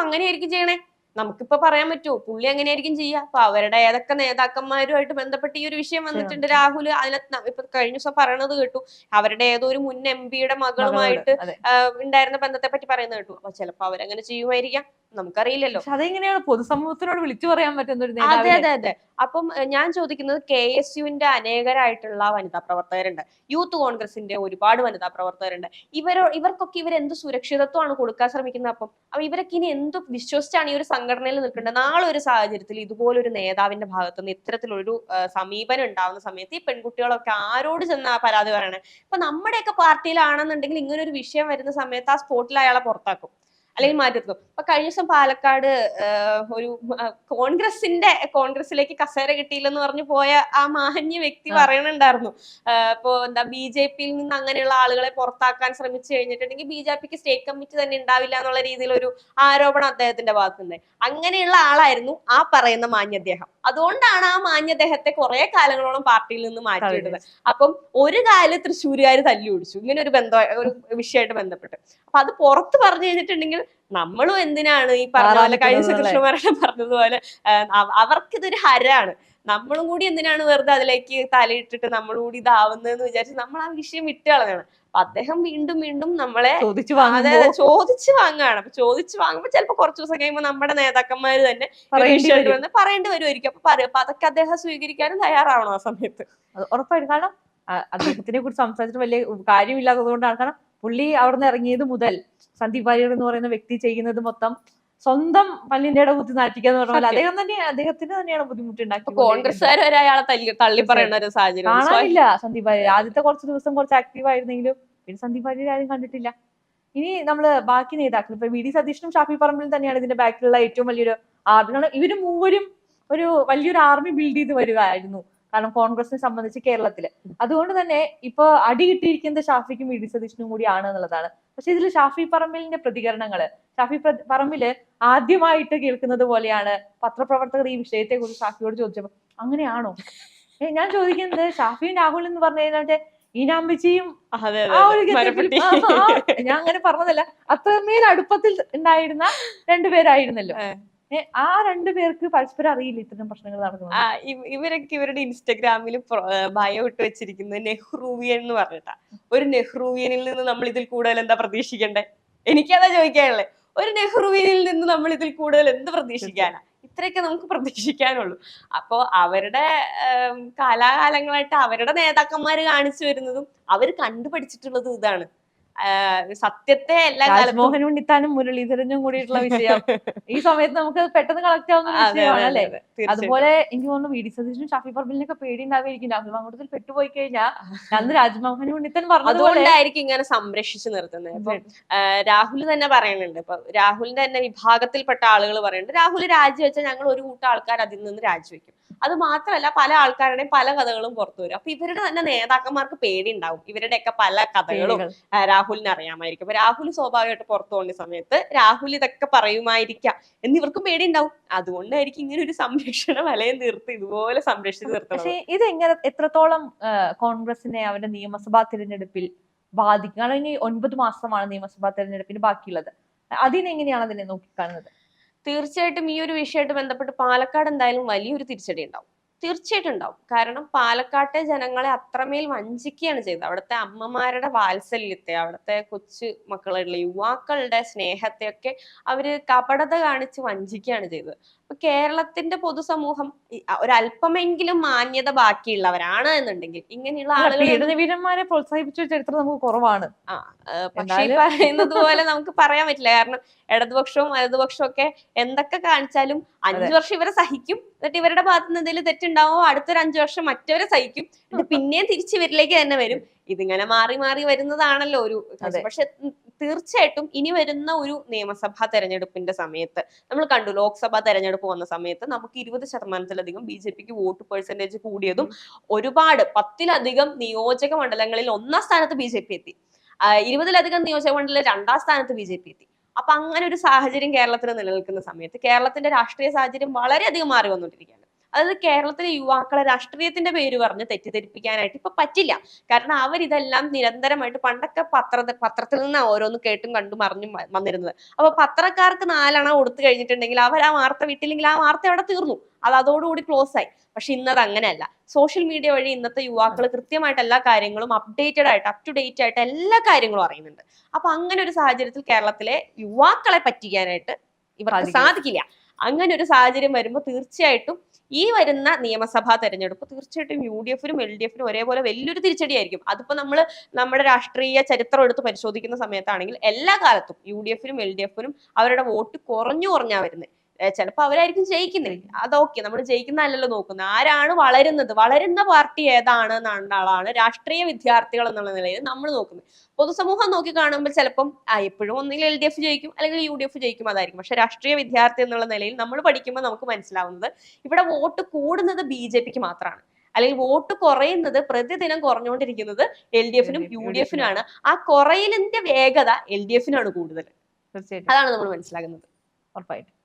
അങ്ങനെയായിരിക്കും ചെയ്യണേ. നമുക്കിപ്പോ പറയാൻ പറ്റുമോ പുള്ളി എങ്ങനെയായിരിക്കും ചെയ്യുക? അപ്പൊ അവരുടെ ഏതൊക്കെ നേതാക്കന്മാരുമായിട്ട് ബന്ധപ്പെട്ട് ഈ ഒരു വിഷയം വന്നിട്ടുണ്ട്. രാഹുൽ അതിനകത്ത് ഇപ്പൊ കഴിഞ്ഞ ദിവസം പറയണത് കേട്ടു, അവരുടെ ഏതോ ഒരു മുൻ MP-യുടെ മകളുമായിട്ട് ഉണ്ടായിരുന്ന ബന്ധത്തെ പറ്റി പറയുന്നത് കേട്ടു. അപ്പൊ ചിലപ്പോ അവരങ്ങനെ ചെയ്യുമായിരിക്കാം, നമുക്കറിയില്ലല്ലോ. അതെങ്ങനെയാണ് പൊതുസമൂഹത്തിനോട് വിളിച്ചു പറയാൻ പറ്റുന്ന ഒരു? അതെ. അപ്പം ഞാൻ ചോദിക്കുന്നത്, KSUവിന്റെ അനേകരായിട്ടുള്ള വനിതാ പ്രവർത്തകരുണ്ട്, യൂത്ത് കോൺഗ്രസിന്റെ ഒരുപാട് വനിതാ പ്രവർത്തകരുണ്ട്. ഇവർക്കൊക്കെ ഇവരെന്ത് സുരക്ഷിതത്വമാണ് കൊടുക്കാൻ ശ്രമിക്കുന്നത്? അപ്പം ഇവരൊക്കെ ഇനി എന്ത് വിശ്വസിച്ചാണ് ഈ ഒരു സംഘടനയിൽ നിൽക്കേണ്ട നാളെ ഒരു സാഹചര്യത്തിൽ ഇതുപോലൊരു നേതാവിന്റെ ഭാഗത്തുനിന്ന് ഇത്തരത്തിലൊരു സമീപനം ഉണ്ടാവുന്ന സമയത്ത് ഈ പെൺകുട്ടികളൊക്കെ ആരോട് ചെന്ന് പരാതി പറയണേ? ഇപ്പൊ നമ്മുടെയൊക്കെ പാർട്ടിയിലാണെന്നുണ്ടെങ്കിൽ ഇങ്ങനെ ഒരു വിഷയം വരുന്ന സമയത്ത് ആ സ്പോട്ടിൽ അയാളെ പുറത്താക്കും, അല്ലെങ്കിൽ മാറ്റി നിർത്തും. അപ്പൊ കഴിഞ്ഞ ദിവസം പാലക്കാട് ഒരു കോൺഗ്രസിലേക്ക് കസേര കിട്ടിയില്ലെന്ന് പറഞ്ഞു പോയ ആ മാന്യ വ്യക്തി പറയണുണ്ടായിരുന്നു, ഇപ്പൊ എന്താ BJP-യിൽ നിന്ന് അങ്ങനെയുള്ള ആളുകളെ പുറത്താക്കാൻ ശ്രമിച്ചു കഴിഞ്ഞിട്ടുണ്ടെങ്കിൽ BJP-ക്ക് സ്റ്റേറ്റ് കമ്മിറ്റി തന്നെ ഉണ്ടാവില്ല എന്നുള്ള രീതിയിൽ ഒരു ആരോപണം അദ്ദേഹത്തിന്റെ ഭാഗത്തുനിന്ന്. അങ്ങനെയുള്ള ആളായിരുന്നു ആ പറയുന്ന മാന്യദ്ദേഹം. അതുകൊണ്ടാണ് ആ മാന്യദ്ദേഹത്തെ കുറെ കാലങ്ങളോളം പാർട്ടിയിൽ നിന്ന് മാറ്റിയിടുന്നത്. അപ്പം ഒരു കാല് തൃശ്ശൂരുകാർ തല്ലി ഓടിച്ചു ഇങ്ങനെ ഒരു വിഷയമായിട്ട് ബന്ധപ്പെട്ട്. അപ്പൊ അത് പുറത്ത് പറഞ്ഞു കഴിഞ്ഞിട്ടുണ്ടെങ്കിൽ നമ്മളും എന്തിനാണ് ഈ പറഞ്ഞ പോലെ കഴിഞ്ഞ കൃഷ്ണകുമാരൻ പറഞ്ഞതുപോലെ അവർക്കിതൊരു ഹരാണ്, നമ്മളും കൂടി എന്തിനാണ് വെറുതെ അതിലേക്ക് തലയിട്ടിട്ട് നമ്മളും കൂടി ഇതാവുന്നതെന്ന് വിചാരിച്ച് നമ്മൾ ആ വിഷയം വിട്ടുകളഞ്ഞാണ്. അപ്പൊ അദ്ദേഹം വീണ്ടും വീണ്ടും നമ്മളെ ചോദിച്ചു വാങ്ങുകയാണ്. അപ്പൊ ചോദിച്ചു വാങ്ങുമ്പോൾ ചിലപ്പോ കുറച്ചു ദിവസം കഴിയുമ്പോൾ നമ്മുടെ നേതാക്കന്മാര് തന്നെ പറയേണ്ടി വരുമായിരിക്കും. അപ്പൊ അതൊക്കെ അദ്ദേഹം സ്വീകരിക്കാനും തയ്യാറാവണം ആ സമയത്ത്. ഉറപ്പായിട്ടും. കാരണം അദ്ദേഹത്തിനെ കുറിച്ച് സംസാരിച്ചിട്ട് വലിയ കാര്യമില്ലാത്തത് കൊണ്ടാണ്. കാരണം പുള്ളി അവിടെ നിന്ന് ഇറങ്ങിയത് മുതൽ സന്ദീപ് വാര്യർ എന്ന് പറയുന്ന വ്യക്തി ചെയ്യുന്നത് മൊത്തം സ്വന്തം പല്ലിന്റെ കുത്തി നാട്ടിക്കാന്ന് പറഞ്ഞ അദ്ദേഹത്തിന് തന്നെയാണ് ബുദ്ധിമുട്ടുണ്ടാക്കി. കോൺഗ്രസ്സുകാർ വരെ അയാളെ തള്ളി പറയുന്ന ഒരു സാഹചര്യം കാണാനില്ല. സന്ദീപ് വാര്യർ ആദ്യത്തെ കുറച്ച് ദിവസം കുറച്ച് ആക്റ്റീവ് ആയിരുന്നെങ്കിലും പിന്നെ സന്ദീപ് വാര്യർ ആരും കണ്ടിട്ടില്ല. ഇനി നമ്മള് ബാക്കി നേതാക്കൾ ഇപ്പൊ VD സതീഷനും ഷാഫി പറമ്പിലും തന്നെയാണ് ഇതിന്റെ ബാക്കിലുള്ള ഏറ്റവും വലിയൊരു ആർമി. ഇവര് മൂവരും ഒരു വലിയൊരു ആർമി ബിൽഡ് ചെയ്ത് വരികയായിരുന്നു. കാരണം കോൺഗ്രസിനെ സംബന്ധിച്ച് കേരളത്തില്. അതുകൊണ്ട് തന്നെ ഇപ്പൊ അടി കിട്ടിയിരിക്കുന്നത് ഷാഫിക്കും VD സതീഷിനും കൂടിയാണ് എന്നുള്ളതാണ്. പക്ഷെ ഇതിൽ ഷാഫി പറമ്പിലിന്റെ പ്രതികരണങ്ങള്, ഷാഫി പറമ്പില് ആദ്യമായിട്ട് കേൾക്കുന്നത് പോലെയാണ്. പത്രപ്രവർത്തകർ ഈ വിഷയത്തെ കുറിച്ച് ഷാഫിയോട് ചോദിച്ചപ്പോ അങ്ങനെയാണോ? ഞാൻ ചോദിക്കുന്നത്, ഷാഫിയും രാഹുൽ എന്ന് പറഞ്ഞു കഴിഞ്ഞാൽ ഈനാമ്പച്ചിയും ആ ഒരു ഞാൻ അങ്ങനെ പറഞ്ഞതല്ല, അത്രമേൽ അടുപ്പത്തിൽ ഉണ്ടായിരുന്ന രണ്ടുപേരായിരുന്നല്ലോ. ആ രണ്ടുപേർക്ക് പരസ്പരം അറിയില്ല ഇത്തരം പ്രശ്നങ്ങൾ നടക്കുന്നത്. ഇവരൊക്കെ ഇവരുടെ ഇൻസ്റ്റഗ്രാമിൽ ബയോ ഇട്ട് വെച്ചിരിക്കുന്നത് നെഹ്റുവിയൻ എന്ന് പറഞ്ഞിട്ടാ. ഒരു നെഹ്റുവിയനിൽ നിന്ന് നമ്മൾ ഇതിൽ കൂടുതൽ എന്താ പ്രതീക്ഷിക്കണ്ടേ? എനിക്കതാ ചോദിക്കാനുള്ളത്. ഒരു നെഹ്റുവിയനിൽ നിന്ന് നമ്മൾ ഇതിൽ കൂടുതൽ എന്ത് പ്രതീക്ഷിക്കാനാ? ഇത്രയൊക്കെ നമുക്ക് പ്രതീക്ഷിക്കാനുള്ളൂ. അപ്പോ അവരുടെ കാലാകാലങ്ങളായിട്ട് അവരുടെ നേതാക്കന്മാര് കാണിച്ചു വരുന്നതും അവര് കണ്ടുപഠിച്ചിട്ടുള്ളതും ഇതാണ്. സത്യത്തെ എല്ലാ രാജ്മോഹൻ ഉണ്ണിത്താനും മുരളീധരനും കൂടിയിട്ടുള്ള വിഷയം ഈ സമയത്ത് നമുക്ക് പെട്ടെന്ന് കളക്ട് ആവുന്ന വിഷയമാണ് അല്ലെ. അതുപോലെ എനിക്ക് തോന്നുന്നു VD സതീഷിനും ഷാഫി പറമ്പിലിനൊക്കെ പേടി ഉണ്ടാവുമായിരിക്കും. രാഹുൽ മാങ്കൂട്ടത്തിൽ പെട്ടുപോയി കഴിഞ്ഞാൽ അന്ന് രാജ്മോഹൻ ഉണ്ണിത്താൻ പറഞ്ഞതുകൊണ്ടായിരിക്കും ഇങ്ങനെ സംരക്ഷിച്ചു നിർത്തുന്നത്. ഇപ്പൊ രാഹുൽ തന്നെ പറയുന്നുണ്ട്, ഇപ്പൊ രാഹുലിന്റെ തന്നെ വിഭാഗത്തിൽപ്പെട്ട ആളുകൾ പറയുന്നുണ്ട്, രാഹുൽ രാജിവെച്ചാൽ ഞങ്ങൾ ഒരു കൂട്ടം ആൾക്കാർ അതിൽ നിന്ന് രാജിവെക്കും. അത് മാത്രമല്ല പല ആൾക്കാരുടെയും പല കഥകളും പുറത്തു വരും. അപ്പൊ ഇവരുടെ തന്നെ നേതാക്കന്മാർക്ക് പേടി ഉണ്ടാവും. ഇവരുടെയൊക്കെ പല കഥകളും രാഹുലിന് അറിയാമായിരിക്കും. അപ്പൊ രാഹുൽ സ്വാഭാവികമായിട്ട് പുറത്തു പോകുന്ന സമയത്ത് രാഹുൽ ഇതൊക്കെ പറയുമായിരിക്കാം എന്നിവർക്കും പേടി ഉണ്ടാവും. അതുകൊണ്ടായിരിക്കും ഇങ്ങനെ ഒരു സംരക്ഷണ വലയം തീർത്ത് ഇതുപോലെ സംരക്ഷിച്ചു നിർത്തണം. പക്ഷേ ഇത് എത്രത്തോളം കോൺഗ്രസിനെ അവരുടെ നിയമസഭാ തിരഞ്ഞെടുപ്പിൽ ബാധിക്കും? കാരണം ഇനി 9 മാസമാണ് നിയമസഭാ തിരഞ്ഞെടുപ്പിന് ബാക്കിയുള്ളത്. അതിനെങ്ങനെയാണ് അതിനെ നോക്കിക്കാണുന്നത്? തീർച്ചയായിട്ടും ഈ ഒരു വിഷയമായിട്ട് ബന്ധപ്പെട്ട് പാലക്കാട് എന്തായാലും വലിയൊരു തിരിച്ചടി ഉണ്ടാവും. തീർച്ചയായിട്ടും ഉണ്ടാവും. കാരണം പാലക്കാട്ടെ ജനങ്ങളെ അത്രമേൽ വഞ്ചിക്കുകയാണ് ചെയ്തത്. അവിടുത്തെ അമ്മമാരുടെ വാത്സല്യത്തെ, അവിടുത്തെ കൊച്ചു മക്കളുടെ യുവാക്കളുടെ സ്നേഹത്തെയൊക്കെ അവര് കപടത കാണിച്ച് വഞ്ചിക്കുകയാണ് ചെയ്തത്. അപ്പൊ കേരളത്തിന്റെ പൊതുസമൂഹം ഒരല്പമെങ്കിലും മാന്യത ബാക്കിയുള്ളവരാണ് എന്നുണ്ടെങ്കിൽ ഇങ്ങനെയുള്ള ആളുകളെ പ്രോത്സാഹിപ്പിച്ച ചരിത്രം നമുക്ക് കുറവാണ്. പക്ഷേ പറയുന്നത് പോലെ നമുക്ക് പറയാൻ പറ്റില്ല. കാരണം ഇടതുപക്ഷവും വലതുപക്ഷവും ഒക്കെ എന്തൊക്കെ കാണിച്ചാലും 5 വർഷം ഇവരെ സഹിക്കും, എന്നിട്ട് ഇവരുടെ ഭാഗത്ത് നിന്ന് എന്തെങ്കിലും തെറ്റുണ്ടാവുമോ അടുത്തൊരു 5 വർഷം മറ്റവരെ സഹിക്കും, എന്നിട്ട് പിന്നെയും തിരിച്ച് ഇവരിലേക്ക് തന്നെ വരും. ഇതിങ്ങനെ മാറി മാറി വരുന്നതാണല്ലോ ഒരു. പക്ഷെ തീർച്ചയായിട്ടും ഇനി വരുന്ന ഒരു നിയമസഭാ തെരഞ്ഞെടുപ്പിന്റെ സമയത്ത് നമ്മൾ കണ്ടു, ലോക്സഭാ തെരഞ്ഞെടുപ്പ് വന്ന സമയത്ത് നമുക്ക് 20% BJPക്ക് വോട്ട് പെർസെന്റേജ് കൂടിയതും ഒരുപാട് 10-ലധികം നിയോജക മണ്ഡലങ്ങളിൽ 1-ാം സ്ഥാനത്ത് BJP എത്തി, 20-ലധികം നിയോജക മണ്ഡലത്തിൽ 2-ാം സ്ഥാനത്ത് BJP എത്തി. അപ്പൊ അങ്ങനെ ഒരു സാഹചര്യം കേരളത്തിൽ നിലനിൽക്കുന്ന സമയത്ത് കേരളത്തിന്റെ രാഷ്ട്രീയ സാഹചര്യം വളരെയധികം മാറി വന്നുകൊണ്ടിരിക്കുകയാണ്. അതായത് കേരളത്തിലെ യുവാക്കളെ രാഷ്ട്രീയത്തിന്റെ പേര് പറഞ്ഞ് തെറ്റിദ്ധരിപ്പിക്കാനായിട്ട് ഇപ്പൊ പറ്റില്ല. കാരണം അവരിതെല്ലാം നിരന്തരമായിട്ട് പണ്ടൊക്കെ പത്രത്തിൽ നിന്ന് ഓരോന്ന് കേട്ടും കണ്ടും അറിഞ്ഞും വന്നിരുന്നത്. അപ്പൊ പത്രക്കാർക്ക് 4 അണ കൊടുത്തു കഴിഞ്ഞിട്ടുണ്ടെങ്കിൽ അവർ ആ വാർത്ത വിട്ടില്ലെങ്കിൽ ആ വാർത്ത അവിടെ തീർന്നു, അത് അതോടുകൂടി ക്ലോസ് ആയി. പക്ഷെ ഇന്നത് അങ്ങനെയല്ല. സോഷ്യൽ മീഡിയ വഴി ഇന്നത്തെ യുവാക്കൾ കൃത്യമായിട്ട് എല്ലാ കാര്യങ്ങളും അപ്ഡേറ്റഡ് ആയിട്ട് അപ് ടു ഡേറ്റ് ആയിട്ട് എല്ലാ കാര്യങ്ങളും അറിയുന്നുണ്ട്. അപ്പൊ അങ്ങനെ ഒരു സാഹചര്യത്തിൽ കേരളത്തിലെ യുവാക്കളെ പറ്റിക്കാനായിട്ട് ഇവർക്ക് സാധിക്കില്ല. അങ്ങനെ ഒരു സാഹചര്യം വരുമ്പോൾ തീർച്ചയായിട്ടും ഈ വരുന്ന നിയമസഭാ തെരഞ്ഞെടുപ്പ് തീർച്ചയായിട്ടും UDFനും LDFനും ഒരേപോലെ വലിയൊരു തിരിച്ചടിയായിരിക്കും. അതിപ്പോ നമ്മുടെ രാഷ്ട്രീയ ചരിത്രം എടുത്ത് പരിശോധിക്കുന്ന സമയത്താണെങ്കിൽ എല്ലാ കാലത്തും UDFനും LDFനും അവരുടെ വോട്ട് കുറഞ്ഞാ വരുന്നത്. ചിലപ്പോൾ അവരായിരിക്കും ജയിക്കുന്നത്. അതൊക്കെ നമ്മൾ ജയിക്കുന്നതല്ലല്ലോ നോക്കുന്നത്, ആരാണ് വളരുന്നത്, വളരുന്ന പാർട്ടി ഏതാണ് എന്നാണ് രാഷ്ട്രീയ വിദ്യാർത്ഥികൾ എന്നുള്ള നിലയിൽ നമ്മൾ നോക്കുന്നത്. പൊതുസമൂഹം നോക്കി കാണുമ്പോൾ ചിലപ്പം എപ്പോഴും ഒന്നുകിൽ LDF ജയിക്കും അല്ലെങ്കിൽ UDF ജയിക്കും, അതായിരിക്കും. പക്ഷെ രാഷ്ട്രീയ വിദ്യാർത്ഥി എന്നുള്ള നിലയിൽ നമ്മൾ പഠിക്കുമ്പോൾ നമുക്ക് മനസ്സിലാവുന്നത് ഇവിടെ വോട്ട് കൂടുന്നത് BJPക്ക് മാത്രമാണ്, അല്ലെങ്കിൽ വോട്ട് കുറയുന്നത് പ്രതിദിനം കുറഞ്ഞുകൊണ്ടിരിക്കുന്നത് LDFനും UDFനുമാണ്. ആ കുറയലിന്റെ വേഗത LDFനാണ് കൂടുതൽ. തീർച്ചയായിട്ടും അതാണ് നമ്മൾ മനസ്സിലാക്കുന്നത്. ഉറപ്പായിട്ടും.